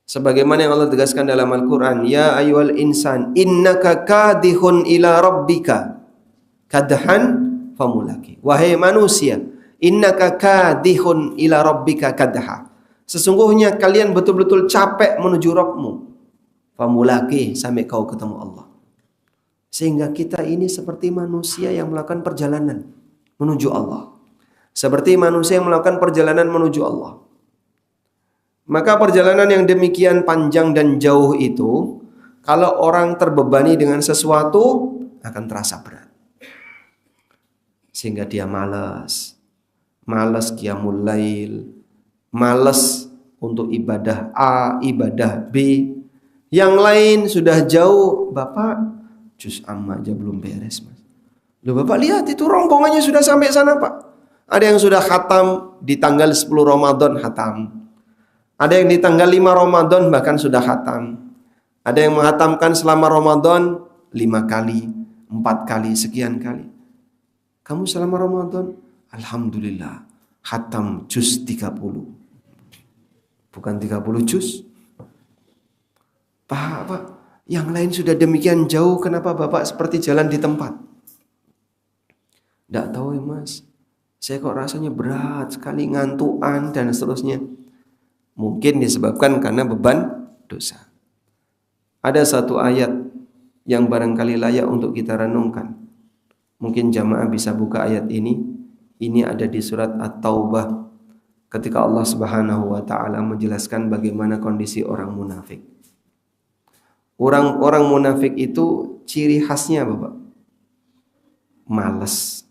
Sebagaimana yang Allah tegaskan dalam Al-Quran, Ya ayyuhal insan, innaka kadihun ila rabbika kadhan famulaki. Wahai manusia, innaka kadihun ila rabbika kadha. Sesungguhnya kalian betul-betul capek menuju Rabbmu. Famulaki, sampai kau ketemu Allah. Sehingga kita ini seperti manusia yang melakukan perjalanan menuju Allah. Seperti manusia yang melakukan perjalanan menuju Allah. Maka perjalanan yang demikian panjang dan jauh itu, kalau orang terbebani dengan sesuatu, akan terasa berat. Sehingga dia malas qiyamul lail, malas untuk ibadah A, ibadah B. Yang lain sudah jauh, Bapak, juz amma aja belum beres, Mas. Loh, Bapak lihat itu rombongannya sudah sampai sana, Pak. Ada yang sudah khatam di tanggal 10 Ramadan khatam. Ada yang di tanggal 5 Ramadan bahkan sudah khatam. Ada yang menghatamkan selama Ramadan 5 kali, 4 kali, sekian kali. Kamu selama Ramadan, alhamdulillah, khatam juz 30. Bukan 30 juz. Pak, yang lain sudah demikian jauh, kenapa Bapak seperti jalan di tempat? Tidak tahu ya, Mas. Saya kok rasanya berat sekali, ngantuan dan seterusnya. Mungkin disebabkan karena beban dosa. Ada satu ayat yang barangkali layak untuk kita renungkan. Mungkin jamaah bisa buka ayat ini. Ini ada di surat At-Taubah. Ketika Allah Subhanahu wa taala menjelaskan bagaimana kondisi orang munafik. Orang-orang munafik itu ciri khasnya apa, Pak? Malas.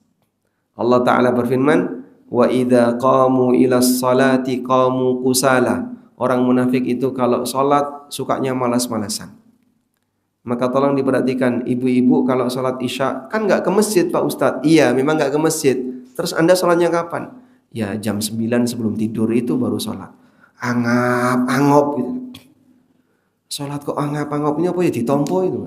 Allah Ta'ala berfirman, wa idza qamu ilas salati qamu kusala. Orang munafik itu kalau sholat sukanya malas-malasan. Maka tolong diperhatikan, ibu-ibu kalau sholat isya kan nggak ke masjid Pak Ustadz. Iya, memang nggak ke masjid. Terus Anda sholatnya kapan? Ya jam 9 sebelum tidur itu baru sholat. Angap-angop gitu. Sholat kok angap-angop ini apa ya, ditompo itu.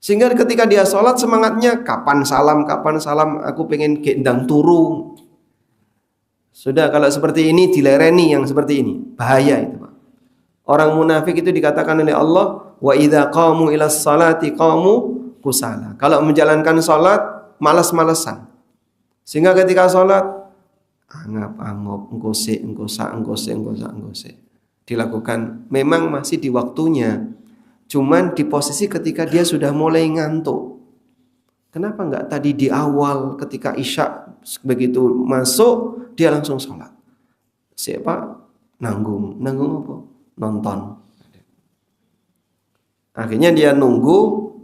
Sehingga ketika dia sholat semangatnya kapan salam, aku pengen gendang turu. Sudah kalau seperti ini dilereni yang seperti ini. Bahaya itu Pak. Orang munafik itu dikatakan oleh Allah, wa idza qamu ilas salati qamu kusala. Kalau menjalankan salat malas-malasan. Sehingga ketika salat angap-angop, engkose. Dilakukan memang masih di waktunya. Cuman di posisi ketika dia sudah mulai ngantuk. Kenapa enggak tadi di awal ketika isya begitu masuk dia langsung salat? Siapa? Nanggung apa? Nonton. Akhirnya dia nunggu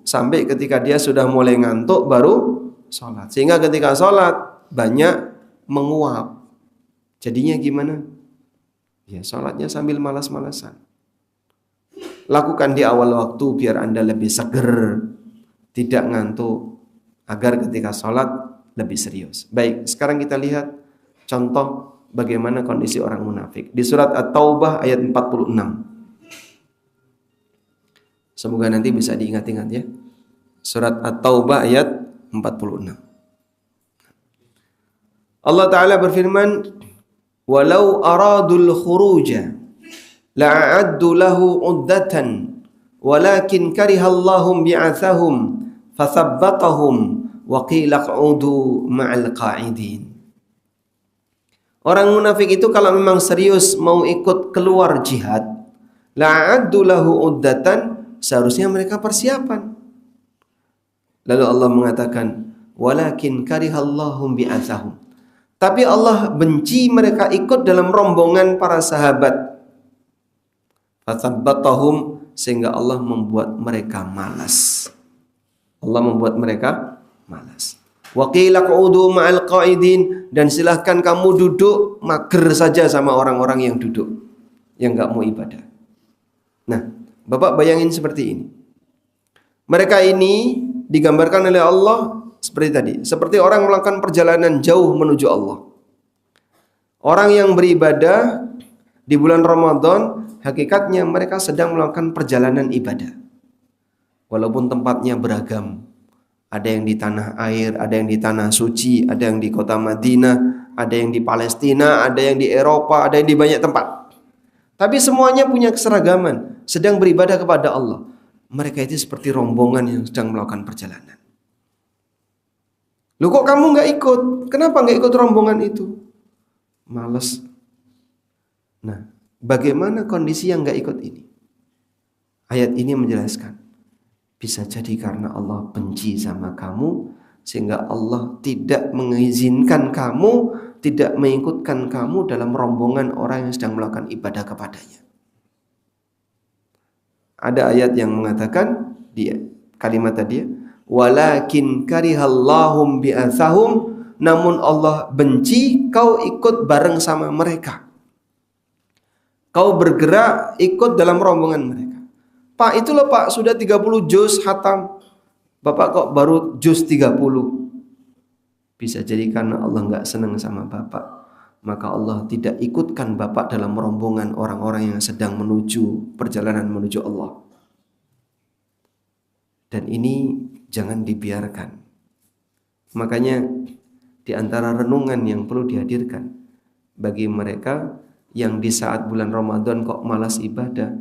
sampai ketika dia sudah mulai ngantuk baru sholat. Sehingga ketika sholat banyak menguap. Jadinya gimana? Ya sholatnya sambil malas-malasan. Lakukan di awal waktu biar Anda lebih seger, tidak ngantuk, agar ketika sholat lebih serius. Baik, sekarang kita lihat contoh bagaimana kondisi orang munafik. Di surat At-Taubah ayat 46. Semoga nanti bisa diingat-ingat ya. Surat At-Taubah ayat 46. Allah Ta'ala berfirman, "Walau aradul khuruja la'addu lahu 'uddatan walakin karihallahum bi'athahum fathabbatahum wa qila q'udu ma'al qa'idin." Orang munafik itu kalau memang serius mau ikut keluar jihad, la'addu lahu 'uddatan, seharusnya mereka persiapan. Lalu Allah mengatakan, walakin karihallahum bi'athahum. Tapi Allah benci mereka ikut dalam rombongan para sahabat. Fathabbatahum, sehingga Allah membuat mereka malas. Allah membuat mereka malas. Wa qila qu'udu ma'al qa'idin, dan silahkan kamu duduk mager saja sama orang-orang yang duduk, yang enggak mau ibadah. Nah, Bapak bayangin seperti ini. Mereka ini digambarkan oleh Allah seperti tadi, seperti orang melakukan perjalanan jauh menuju Allah. Orang yang beribadah di bulan Ramadan, hakikatnya mereka sedang melakukan perjalanan ibadah. Walaupun tempatnya beragam. Ada yang di tanah air, ada yang di tanah suci, ada yang di kota Madinah, ada yang di Palestina, ada yang di Eropa, ada yang di banyak tempat. Tapi semuanya punya keseragaman, sedang beribadah kepada Allah. Mereka itu seperti rombongan yang sedang melakukan perjalanan. Loh kok kamu nggak ikut? Kenapa nggak ikut rombongan itu? Males. Nah, bagaimana kondisi yang nggak ikut ini? Ayat ini menjelaskan, bisa jadi karena Allah benci sama kamu, sehingga Allah tidak mengizinkan kamu, tidak mengikutkan kamu dalam rombongan orang yang sedang melakukan ibadah kepadanya. Ada ayat yang mengatakan, dia kalimat tadi, walakin karihallahum bi'athahum, namun Allah benci kau ikut bareng sama mereka. Kau bergerak ikut dalam rombongan mereka. Pak, itu loh Pak, sudah 30 juz khatam. Bapak kok baru juz 30? Bisa jadi karena Allah enggak senang sama Bapak, maka Allah tidak ikutkan Bapak dalam rombongan orang-orang yang sedang menuju perjalanan menuju Allah. Dan ini jangan dibiarkan. Makanya di antara renungan yang perlu dihadirkan bagi mereka yang di saat bulan Ramadan kok malas ibadah,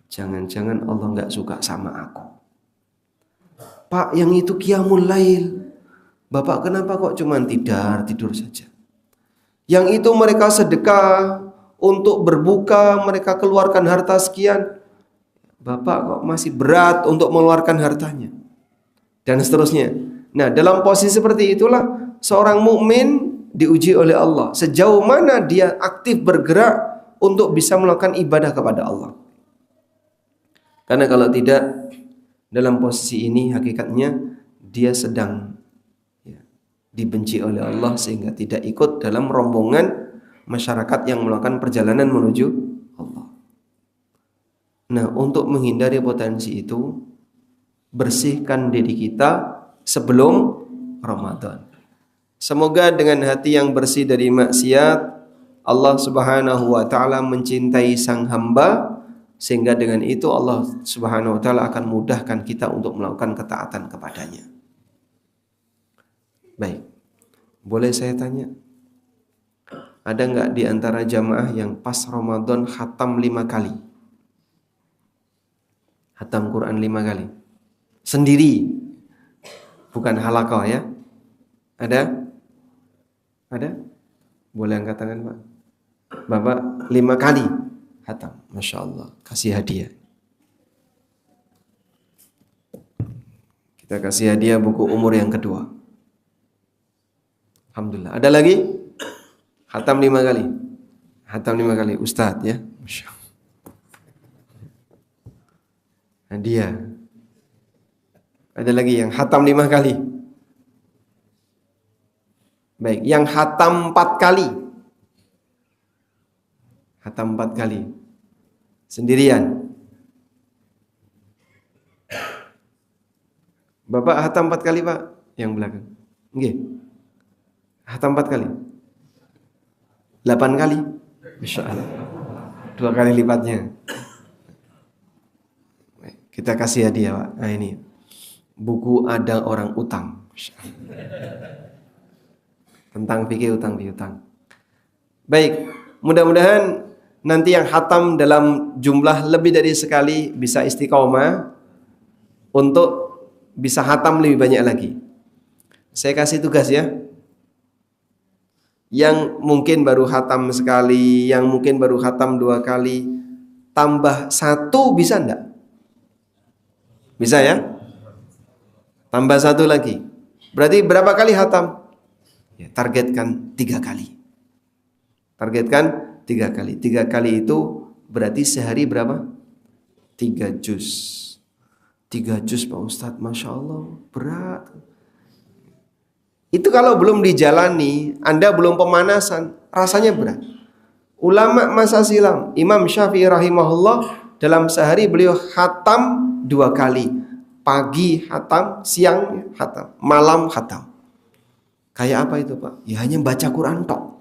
jangan-jangan Allah enggak suka sama aku. Pak, yang itu qiyamul lail. Bapak kenapa kok cuma tidur saja? Yang itu mereka sedekah untuk berbuka, mereka keluarkan harta sekian. Bapak kok masih berat untuk mengeluarkan hartanya. Dan seterusnya. Nah, dalam posisi seperti itulah seorang mukmin diuji oleh Allah. Sejauh mana dia aktif bergerak untuk bisa melakukan ibadah kepada Allah. Karena kalau tidak, dalam posisi ini hakikatnya dia sedang dibenci oleh Allah sehingga tidak ikut dalam rombongan masyarakat yang melakukan perjalanan menuju Allah. Nah, untuk menghindari potensi itu, bersihkan diri kita sebelum Ramadan. Semoga dengan hati yang bersih dari maksiat, Allah Subhanahu wa taala mencintai sang hamba, sehingga dengan itu Allah Subhanahu wa taala akan mudahkan kita untuk melakukan ketaatan kepadanya. Baik. Boleh saya tanya? Ada enggak di antara jamaah yang pas Ramadan khatam 5 kali? Khatam Quran 5 kali. Sendiri. Bukan halaqah ya. Ada? Ada? Boleh angkat tangan, Pak. Bapak 5 kali khatam. Masya Allah. Kasih hadiah. Kita kasih hadiah buku umur yang kedua. Alhamdulillah. Ada lagi? Khatam 5 kali. Khatam 5 kali. Ustadz ya. Masya Allah. Hadiah. Ada lagi yang khatam 5 kali. Baik. Yang khatam 4 kali. Khatam 4 kali. Sendirian. Bapak khatam 4 kali, Pak? Yang belakang. Nggih. Khatam 4 kali. 8 kali. Masya Allah. 2 kali lipatnya. Kita kasih hadiah, Pak. Nah ini. Buku Ada Orang Utang. Tentang fikih utang piutang. Baik. Mudah-mudahan nanti yang khatam dalam jumlah lebih dari sekali bisa istiqomah untuk bisa khatam lebih banyak lagi. Saya kasih tugas ya. Yang mungkin baru khatam sekali, yang mungkin baru khatam 2 kali, tambah 1 bisa enggak? Bisa ya? Tambah 1 lagi. Berarti berapa kali khatam? Ya, targetkan 3 kali. Targetkan 3 kali. 3 kali itu berarti sehari berapa? 3 juz. 3 juz Pak Ustadz, Masya Allah, berat. Itu kalau belum dijalani, Anda belum pemanasan, rasanya berat. Ulama masa silam, Imam Syafi'i rahimahullah, dalam sehari beliau khatam 2 kali. Pagi khatam, siang khatam, malam khatam. Kayak apa itu Pak? Ya hanya baca Quran tok.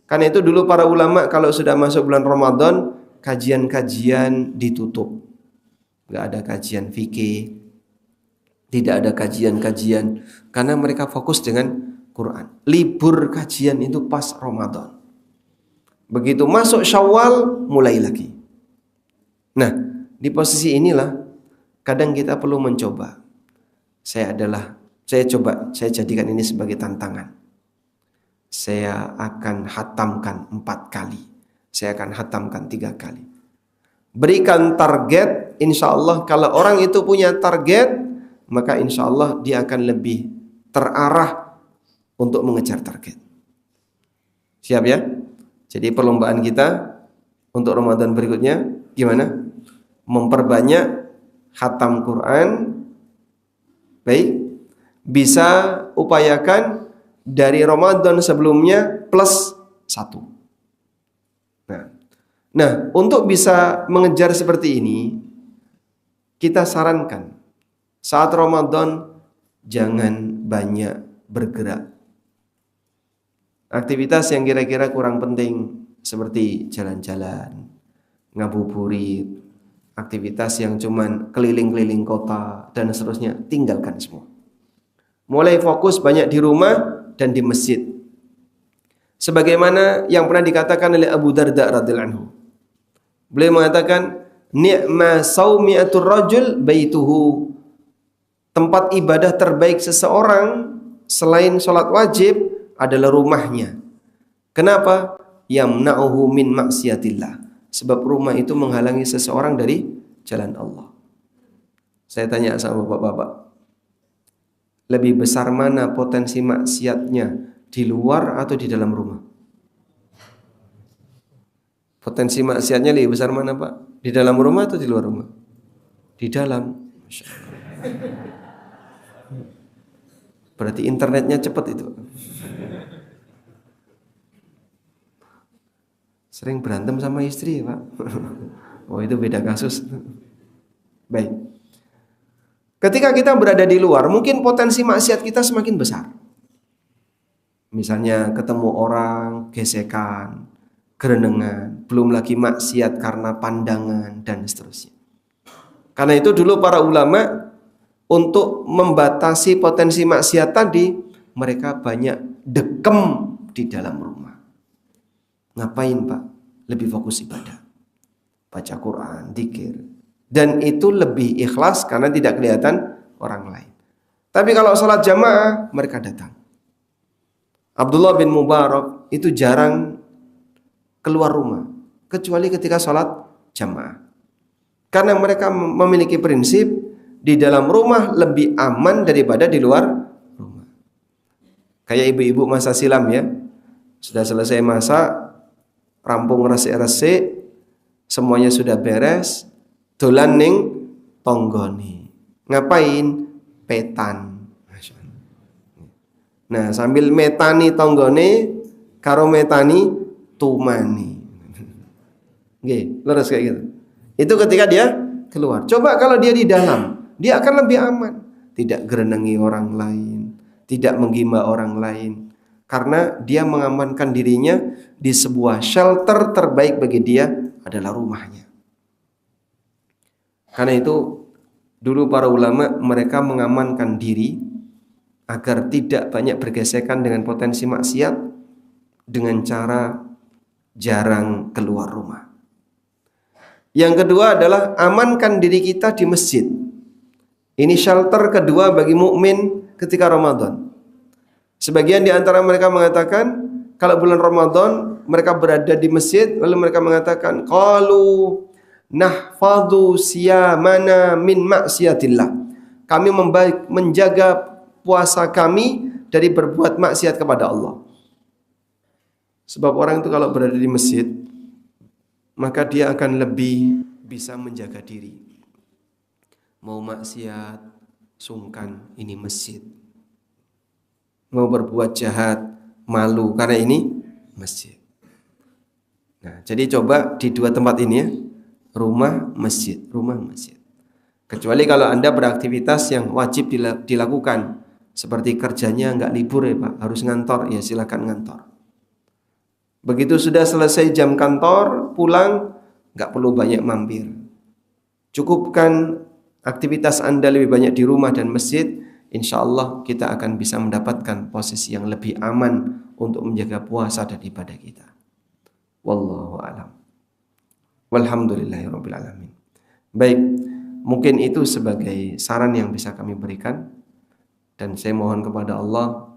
Karena itu dulu para ulama kalau sudah masuk bulan Ramadan, kajian-kajian ditutup. Gak ada kajian fikih, tidak ada kajian-kajian, karena mereka fokus dengan Quran. Libur kajian itu pas Ramadan. Begitu masuk Syawal, mulai lagi. Nah, di posisi inilah kadang kita perlu mencoba. Saya jadikan ini sebagai tantangan. Saya akan hatamkan 4 kali. Saya akan hatamkan 3 kali. Berikan target, insya Allah kalau orang itu punya target, maka insya Allah dia akan lebih terarah untuk mengejar target. Siap ya? Jadi perlombaan kita untuk Ramadan berikutnya gimana? Memperbanyak khatam Quran. Baik. Bisa upayakan dari Ramadan sebelumnya plus 1. Nah, untuk bisa mengejar seperti ini, kita sarankan saat Ramadan jangan banyak bergerak. Aktivitas yang kira-kira kurang penting seperti jalan-jalan, ngabuburit, aktivitas yang cuman keliling-keliling kota dan seterusnya, tinggalkan semua. Mulai fokus banyak di rumah dan di masjid. Sebagaimana yang pernah dikatakan oleh Abu Darda radhiyallahu anhu. Beliau mengatakan, ni'ma saumi'atur rajul baituhu. Tempat ibadah terbaik seseorang selain sholat wajib adalah rumahnya. Kenapa? Yamna'uhu min maksiatillah. Sebab rumah itu menghalangi seseorang dari jalan Allah. Saya tanya sama bapak-bapak, lebih besar mana potensi maksiatnya, di luar atau di dalam rumah? Potensi maksiatnya lebih besar mana Pak? Di dalam rumah atau di luar rumah? Di dalam. Masya Allah. Berarti internetnya cepat itu. Sering berantem sama istri ya Pak? Oh itu beda kasus. Baik. Ketika kita berada di luar, mungkin potensi maksiat kita semakin besar. Misalnya ketemu orang, gesekan, gerenengan, belum lagi maksiat karena pandangan dan seterusnya. Karena itu dulu para ulama untuk membatasi potensi maksiat tadi, mereka banyak dekem di dalam rumah. Ngapain Pak? Lebih fokus ibadah. Baca Quran, zikir. Dan itu lebih ikhlas karena tidak kelihatan orang lain. Tapi kalau sholat jamaah, mereka datang. Abdullah bin Mubarak itu jarang keluar rumah. Kecuali ketika sholat jamaah. Karena mereka memiliki prinsip di dalam rumah lebih aman daripada di luar rumah. Kayak ibu-ibu masa silam ya. Sudah selesai masak, rampung resik-resik, semuanya sudah beres, dolan ning tonggoni. Ngapain? Petan. Nah, sambil metani tonggone karo metani tumani. Nggih, lurus kayak gitu. Itu ketika dia keluar. Coba kalau dia di dalam, dia akan lebih aman. Tidak gerenengi orang lain, tidak menggima orang lain. Karena dia mengamankan dirinya di sebuah shelter terbaik bagi dia adalah rumahnya. Karena itu dulu para ulama mereka mengamankan diri agar tidak banyak bergesekan dengan potensi maksiat dengan cara jarang keluar rumah. Yang kedua adalah amankan diri kita di masjid. Ini shelter kedua bagi mukmin ketika Ramadan. Sebagian di antara mereka mengatakan kalau bulan Ramadan mereka berada di masjid lalu mereka mengatakan qalu nahfadhu siyamana min maksiatillah. Kami menjaga puasa kami dari berbuat maksiat kepada Allah. Sebab orang itu kalau berada di masjid maka dia akan lebih bisa menjaga diri. Mau maksiat sungkan, ini masjid. Mau berbuat jahat, malu karena ini masjid. Nah, jadi coba di dua tempat ini ya, rumah masjid. Kecuali kalau Anda beraktivitas yang wajib dilakukan, seperti kerjanya nggak libur ya Pak, harus ngantor, ya silakan ngantor. Begitu sudah selesai jam kantor, pulang, nggak perlu banyak mampir. Cukupkan aktivitas Anda lebih banyak di rumah dan masjid. Insya Allah kita akan bisa mendapatkan posisi yang lebih aman untuk menjaga puasa dan ibadah kita. Wallahu a'lam. Walhamdulillahirabbil alamin. Baik, mungkin itu sebagai saran yang bisa kami berikan dan saya mohon kepada Allah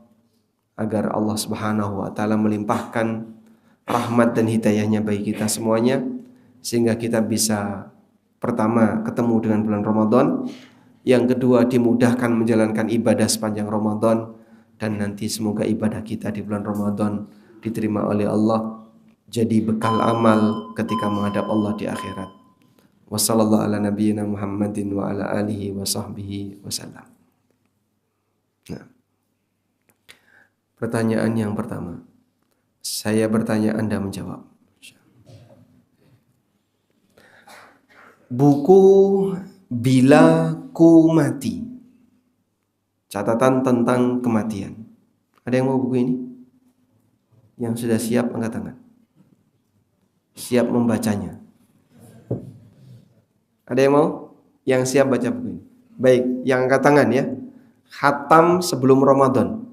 agar Allah Subhanahu wa taala melimpahkan rahmat dan hidayahnya bagi kita semuanya sehingga kita bisa pertama ketemu dengan bulan Ramadan. Yang kedua dimudahkan menjalankan ibadah sepanjang Ramadan dan nanti semoga ibadah kita di bulan Ramadan diterima oleh Allah jadi bekal amal ketika menghadap Allah di akhirat. Wassallallahu ala nabiyyina Muhammadin wa ala alihi wa sahbihi wasallam. Nah, pertanyaan yang pertama. Saya bertanya, Anda menjawab. Buku Bila Ku Mati, catatan tentang kematian. Ada yang mau buku ini? Yang sudah siap angkat tangan. Siap membacanya. Ada yang mau? Yang siap baca buku ini. Baik, yang angkat tangan ya. Khatam sebelum Ramadan.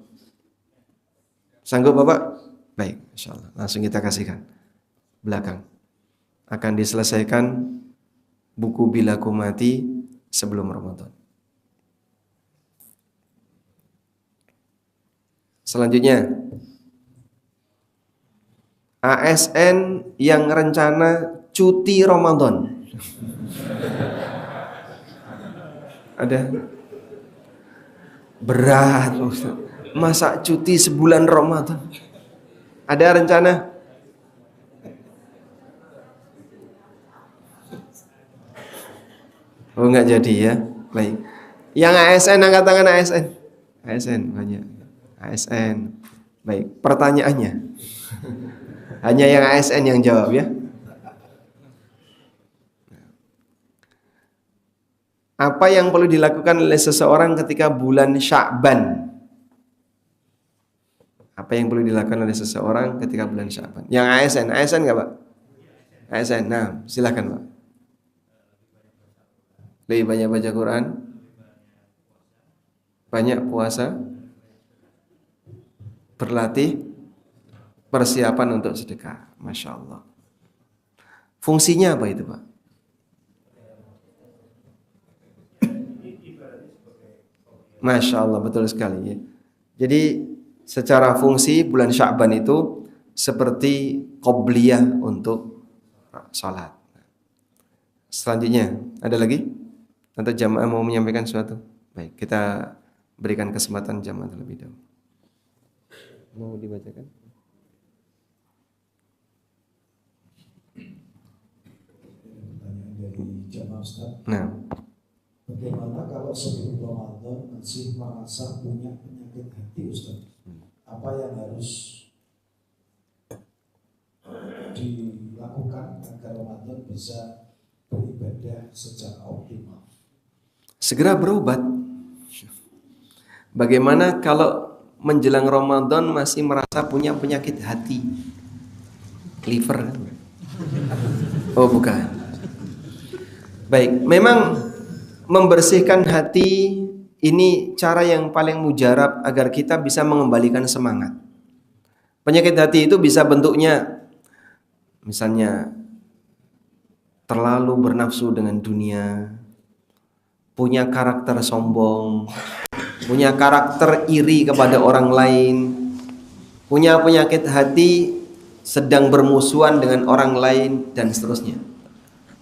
Sanggup Bapak? Baik, insyaallah. Langsung kita kasihkan. Belakang. Akan diselesaikan buku Bila Ku Mati sebelum Ramadan. Selanjutnya, ASN yang rencana cuti Ramadan. Ada? Berat, Ustaz. Masa cuti sebulan Ramadan? Ada rencana? Oh enggak jadi ya. Baik. Yang ASN angkat tangan ASN. ASN banyak. ASN. Baik, pertanyaannya. Hanya yang ASN yang jawab ya. Apa yang perlu dilakukan oleh seseorang ketika bulan Sya'ban? Apa yang perlu dilakukan oleh seseorang ketika bulan Sya'ban? Yang ASN nggak Pak? ASN, nah silakan Pak. Lebih banyak baca Quran, banyak puasa, berlatih, persiapan untuk sedekah. Masya Allah. Fungsinya apa itu Pak? Masya Allah, betul sekali ya. Jadi secara fungsi bulan Sya'ban itu seperti qobliyah untuk sholat. Selanjutnya, ada lagi? Atau jamaah mau menyampaikan sesuatu? Baik, kita berikan kesempatan jamaah terlebih dahulu. Mau dibacakan?
Pertanyaan dari jamaah Ustaz.
Nah,
Bagaimana kalau sebelum Ramadan masih merasa punya penyakit hati Ustaz? Apa yang harus dilakukan agar Ramadan bisa beribadah secara optimal?
segera berobat. Bagaimana kalau menjelang Ramadan masih merasa punya penyakit hati? Liver? Oh bukan. Baik, memang membersihkan hati ini cara yang paling mujarab agar kita bisa mengembalikan semangat. Penyakit hati itu bisa bentuknya misalnya terlalu bernafsu dengan dunia, punya karakter sombong, punya karakter iri kepada orang lain, punya penyakit hati sedang bermusuhan dengan orang lain dan seterusnya.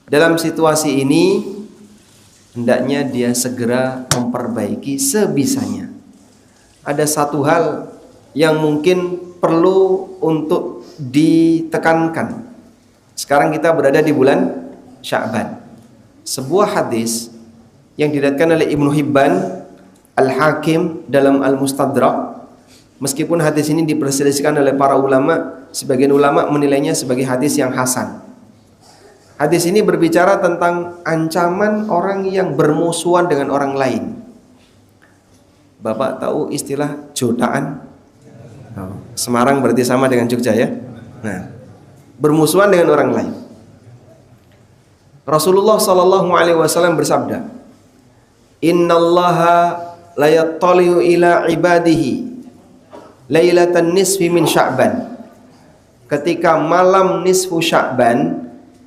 Dalam situasi ini hendaknya dia segera memperbaiki sebisanya. Ada satu hal yang mungkin perlu untuk ditekankan. Sekarang kita berada di bulan Sya'ban. Sebuah hadis yang diriwayatkan oleh Ibnu Hibban, Al-Hakim dalam Al-Mustadrak, meskipun hadis ini diperselisihkan oleh para ulama, sebagian ulama menilainya sebagai hadis yang hasan. Hadis ini berbicara tentang ancaman orang yang bermusuhan dengan orang lain. Bapak tahu istilah jotaan? Oh, Semarang berarti sama dengan Jogja ya. Nah, bermusuhan dengan orang lain. Rasulullah sallallahu alaihi wasallam bersabda, "Innallaha la yattali'u ila ibadihi lailatan nisfi min Sya'ban." Ketika malam nisfu Sya'ban,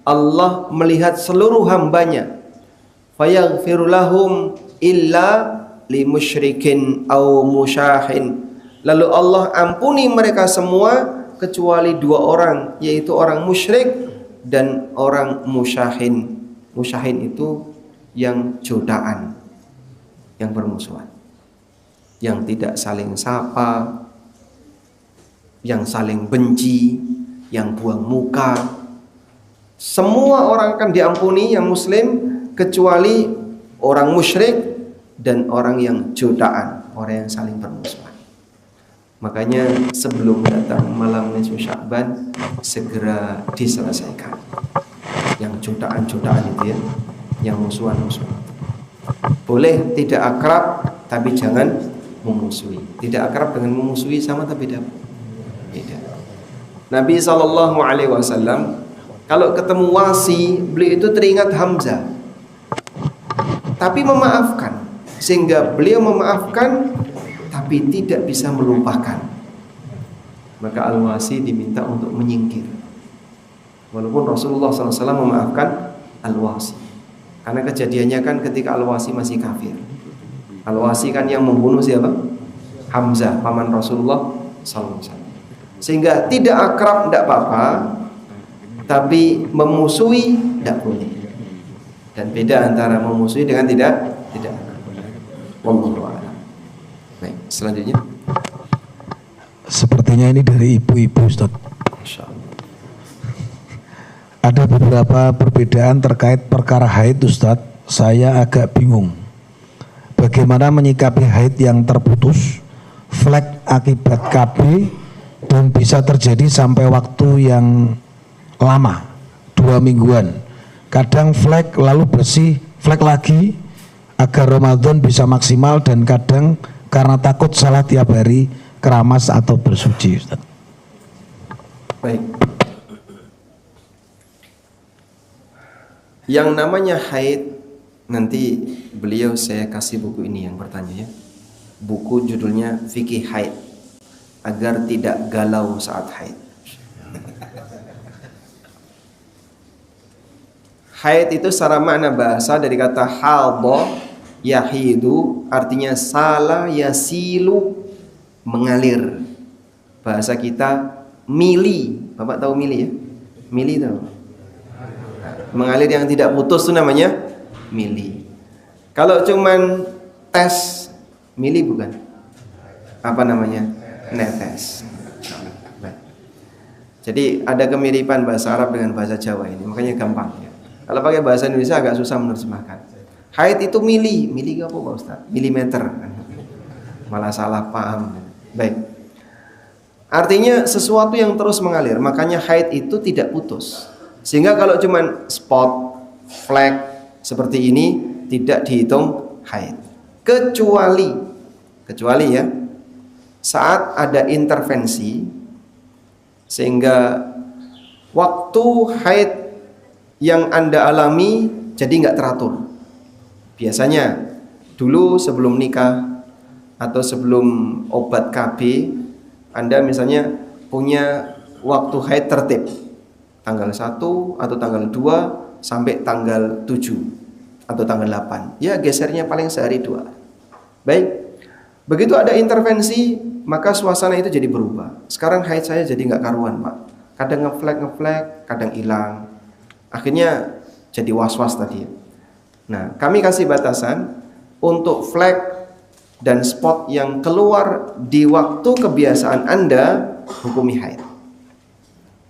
Allah melihat seluruh hambanya, fayaghfiru lahum illa limusyrikin aw musyahin. Lalu Allah ampuni mereka semua kecuali dua orang, yaitu orang musyrik dan orang musyahin. Musyahin itu yang jodaan, yang bermusuhan, yang tidak saling sapa, yang saling benci, yang buang muka. Semua orang akan diampuni yang muslim kecuali orang musyrik dan orang yang jodaan, orang yang saling bermusuhan. Makanya sebelum datang malam nisfu Sya'ban segera diselesaikan. Yang jodaan-jodaan itu ya, yang musuhan-musuhan. Boleh tidak akrab tapi jangan memusuhi. Tidak akrab dengan memusuhi sama tapi beda. Nabi SAW kalau ketemu Wasi, beliau itu teringat Hamzah, tapi memaafkan, sehingga beliau memaafkan tapi tidak bisa melupakan. Maka Al-Wasi diminta untuk menyingkir, walaupun Rasulullah SAW memaafkan Al-Wasi, karena kejadiannya kan ketika Al-Wasi masih kafir. Al-Wasi kan yang membunuh siapa? Hamzah, paman Rasulullah SAW. Sehingga tidak akrab tidak apa-apa, tapi memusuhi tidak boleh. Dan beda antara memusuhi dengan tidak akrab. Wallahu a'lam. Baik, selanjutnya.
Sepertinya ini dari ibu-ibu Ustaz.
Insyaallah.
Ada beberapa perbedaan terkait perkara haid Ustaz. Saya agak bingung. bagaimana menyikapi haid yang terputus, flek akibat KB, dan bisa terjadi sampai waktu yang lama, 2 mingguan. Kadang flek lalu bersih, flek lagi, agar Ramadan bisa maksimal, dan kadang karena takut salah tiap hari, keramas atau bersuci, Ustaz.
Baik. Yang namanya haid, nanti beliau saya kasih buku ini yang bertanya ya. Buku judulnya Fikih Haid, agar tidak galau saat haid. Haid itu secara makna bahasa dari kata halbo yahidu, artinya sala yasilu, mengalir. Bahasa kita mili. Bapak tahu mili ya? Mili tahu? Mengalir yang tidak putus itu namanya mili. Kalau cuman tes, mili bukan? Apa namanya? Netes. Jadi ada kemiripan bahasa Arab dengan bahasa Jawa ini, makanya gampang ya. Kalau pakai bahasa Indonesia agak susah menerjemahkan. Haid itu mili, mili apa Pak Ustaz? Milimeter. Malah salah paham. Baik. Artinya sesuatu yang terus mengalir, makanya haid itu tidak putus. Sehingga kalau cuman spot, flek seperti ini tidak dihitung haid. Kecuali ya, saat ada intervensi sehingga waktu haid yang Anda alami jadi nggak teratur. Biasanya dulu sebelum nikah atau sebelum obat KB, Anda misalnya punya waktu haid tertib, tanggal 1 atau tanggal 2 sampai tanggal 7 atau tanggal 8. Ya gesernya paling sehari 2. Baik. Begitu ada intervensi, maka suasana itu jadi berubah. Sekarang haid saya jadi nggak karuan, Pak. Kadang ngeflek, kadang hilang. Akhirnya jadi was-was tadi. Nah, kami kasih batasan untuk flek dan spot yang keluar di waktu kebiasaan Anda, hukumi haid.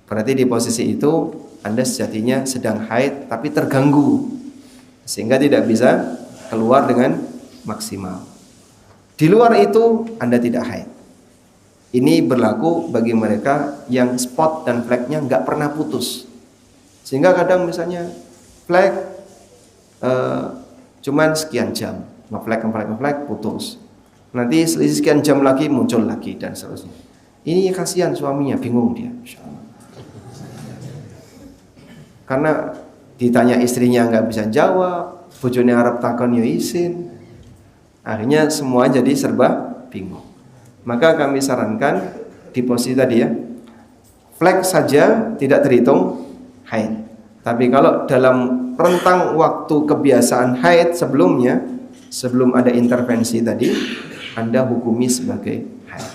Berarti di posisi itu Anda sejatinya sedang haid tapi terganggu, sehingga tidak bisa keluar dengan maksimal. Di luar itu Anda tidak haid. Ini berlaku bagi mereka yang spot dan fleknya nggak pernah putus. Sehingga kadang misalnya flek cuman sekian jam, ngeflek putus. Nanti selisih sekian jam lagi muncul lagi dan seterusnya. Ini kasihan suaminya, bingung dia. Karena ditanya istrinya nggak bisa jawab, bojone arep takon ya isin. Akhirnya semua jadi serba bingung. Maka kami sarankan di posisi tadi ya, flek saja tidak terhitung haid. Tapi kalau dalam rentang waktu kebiasaan haid sebelumnya, sebelum ada intervensi tadi, Anda hukumi sebagai haid.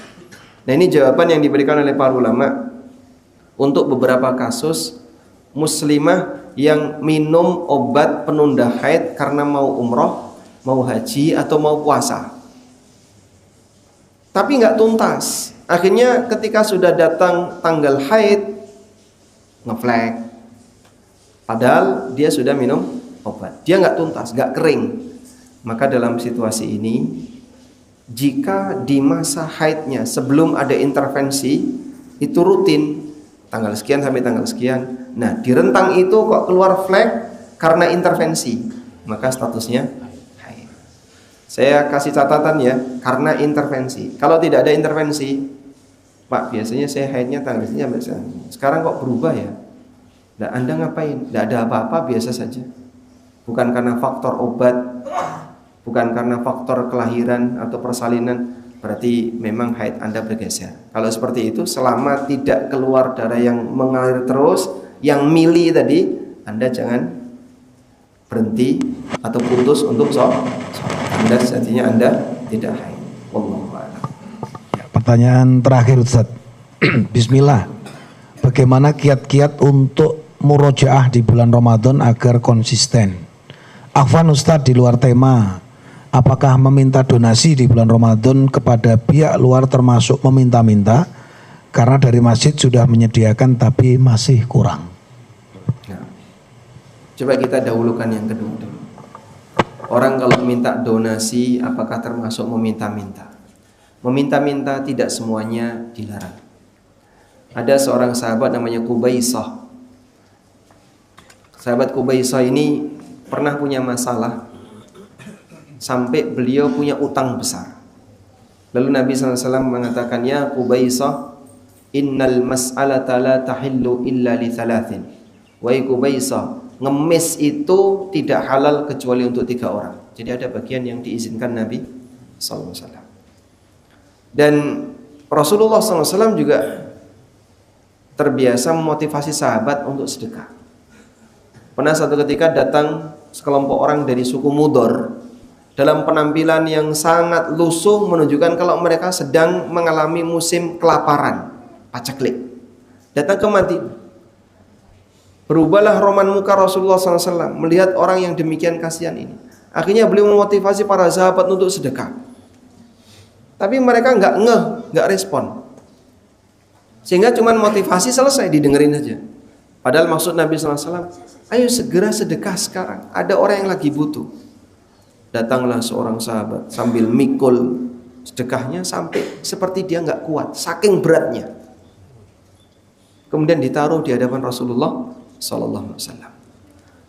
Nah, ini jawaban yang diberikan oleh para ulama untuk beberapa kasus muslimah yang minum obat penunda haid karena mau umroh, mau haji atau mau puasa, tapi nggak tuntas. Akhirnya ketika sudah datang tanggal haid, ngeflek, padahal dia sudah minum obat, dia nggak tuntas, nggak kering. Maka dalam situasi ini, jika di masa haidnya sebelum ada intervensi itu rutin tanggal sekian sampai tanggal sekian, nah di rentang itu kok keluar flek karena intervensi, maka statusnya haid. Saya kasih catatan ya, karena intervensi. Kalau tidak ada intervensi, Pak, biasanya saya haidnya tanggal sekian, sekarang kok berubah ya? Nah, Anda ngapain? Tidak ada apa-apa, biasa saja. Bukan karena faktor obat, bukan karena faktor kelahiran atau persalinan, berarti memang haid Anda bergeser. Kalau seperti itu, selama tidak keluar darah yang mengalir terus, yang mili tadi, Anda jangan berhenti atau putus untuk sholat. Anda sejatinya Anda tidak haid. Wallahu a'lam.
Pertanyaan terakhir Ustaz. Bismillah. Bagaimana kiat-kiat untuk murojaah di bulan Ramadan agar konsisten? Afwan Ustaz, di luar tema, apakah meminta donasi di bulan Ramadan kepada pihak luar termasuk meminta-minta? Karena dari masjid sudah menyediakan tapi masih kurang.
Nah, coba kita dahulukan yang kedua dulu. Orang kalau minta donasi apakah termasuk meminta-minta? Meminta-minta tidak semuanya dilarang. Ada seorang sahabat namanya Qubaisah. Sahabat Qubaisah ini pernah punya masalah sampai beliau punya utang besar. Lalu Nabi SAW mengatakan, ya Qubaisah, innal mas'alata la tahillu illa li thalathin. Wahai Qubaisah, ngemis itu tidak halal kecuali untuk 3 orang. Jadi ada bagian yang diizinkan Nabi SAW. Dan Rasulullah SAW juga terbiasa memotivasi sahabat untuk sedekah. Pernah satu ketika datang sekelompok orang dari suku Mudor dalam penampilan yang sangat lusuh, menunjukkan kalau mereka sedang mengalami musim kelaparan, paceklik. Datang ke Madinah. Berubahlah roman muka Rasulullah SAW melihat orang yang demikian kasihan ini. Akhirnya beliau memotivasi para sahabat untuk sedekah. Tapi mereka nggak respon. Sehingga cuman motivasi selesai, didengerin aja. Padahal maksud Nabi SAW, ayo segera sedekah sekarang. Ada orang yang lagi butuh. Datanglah seorang sahabat sambil mikul sedekahnya sampai seperti dia nggak kuat, saking beratnya. Kemudian ditaruh di hadapan Rasulullah Sallallahu Alaihi Wasallam.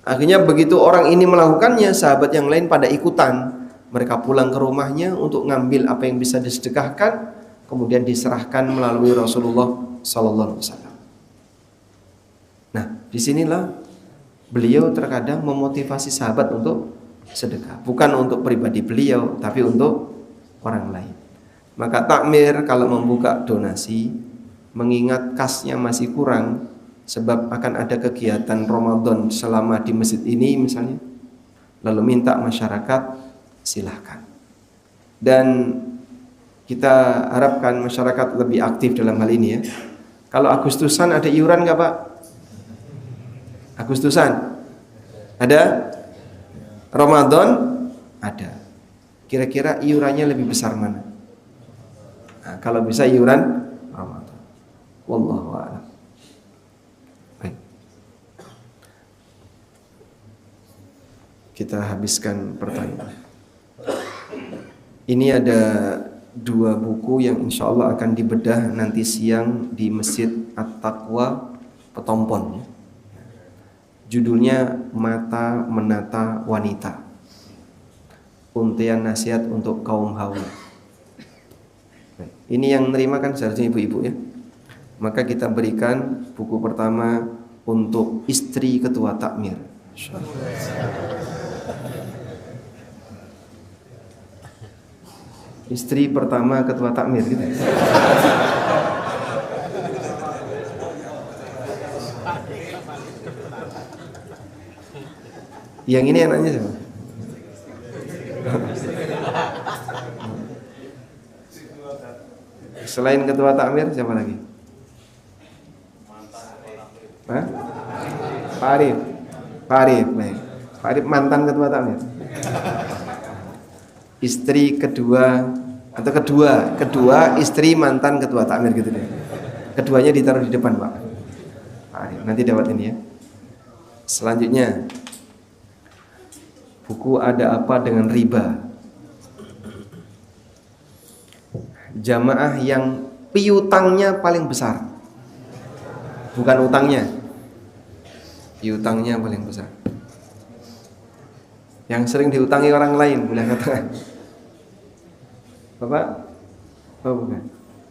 Akhirnya begitu orang ini melakukannya, sahabat yang lain pada ikutan. Mereka pulang ke rumahnya untuk ngambil apa yang bisa disedekahkan, kemudian diserahkan melalui Rasulullah Sallallahu Alaihi Wasallam. Nah, disinilah beliau terkadang memotivasi sahabat untuk sedekah, bukan untuk pribadi beliau, tapi untuk orang lain. Maka takmir kalau membuka donasi, mengingat kasnya masih kurang, sebab akan ada kegiatan Ramadan selama di masjid ini misalnya, lalu minta masyarakat, silahkan. Dan kita harapkan masyarakat lebih aktif dalam hal ini ya. Kalau Agustusan ada iuran nggak Pak? Agustusan ada, Ramadan ada. Kira-kira iurannya lebih besar mana? Nah, kalau bisa iuran Ramadan. Wallahu a'lam. Baik. Kita habiskan pertanyaan. Ini ada 2 buku yang insya Allah akan dibedah nanti siang di Masjid At-Taqwa Petompon. Judulnya Mata Menata Wanita, Untian Nasihat untuk Kaum Hawa. Ini yang menerima kan seharusnya ibu-ibu ya. Maka kita berikan buku pertama untuk istri ketua takmir. Istri pertama ketua takmir gitu. Yang ini anaknya siapa? Selain ketua takmir siapa lagi? Hah? Pak Arif. Pak Arif, baik. Pak Arif mantan ketua takmir. Istri kedua atau kedua istri mantan ketua takmir gitu deh. Keduanya ditaruh di depan Pak. Pak Arif, nanti dapat ini ya. Selanjutnya buku Ada Apa Dengan Riba. Jamaah yang piutangnya paling besar, bukan utangnya, piutangnya paling besar. Yang sering diutangi orang lain, boleh katakan. Bapak? Oh bukan.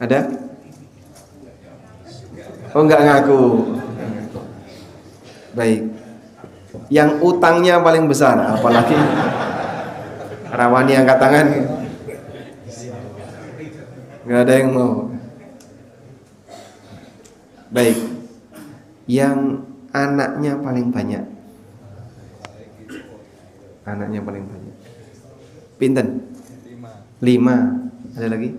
Ada? Oh enggak ngaku. Baik. Yang utangnya paling besar, apalagi rawani angkat tangan. Enggak ada yang mau. Baik. Yang anaknya paling banyak. Anaknya paling banyak. Pinten? 5. Ada lagi?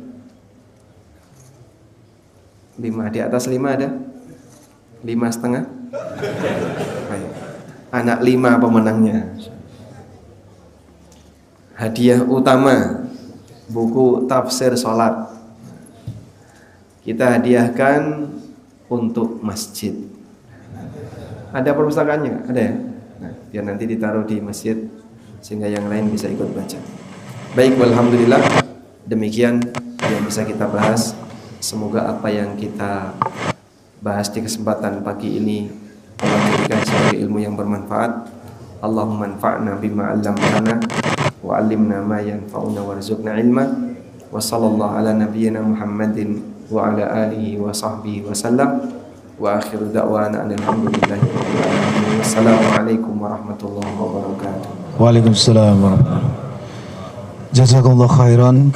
5. Di atas 5 ada? 5,5? Baik. Anak 5 pemenangnya. Hadiah utama buku tafsir sholat kita hadiahkan untuk masjid. Ada perpustakaannya? Ada ya? Nah, biar nanti ditaruh di masjid sehingga yang lain bisa ikut baca. Baik, alhamdulillah, demikian yang bisa kita bahas. Semoga apa yang kita bahas di kesempatan pagi ini Allah jadikan sebagai ilmu yang bermanfaat. Allahumma anfa'na bima 'allamtana wa 'allimna ma yanfa'una warzuqna ilma. Wa sallallahu ala nabiyyina Muhammadin wa ala alihi wa sahbihi wa sallam. Wa akhiru da'wana alhamdulillahi rabbil alamin. Wassalamualaikum warahmatullahi wabarakatuh.
Waalaikumsalam warahmatullahi wabarakatuh. Jazakallahu khairan.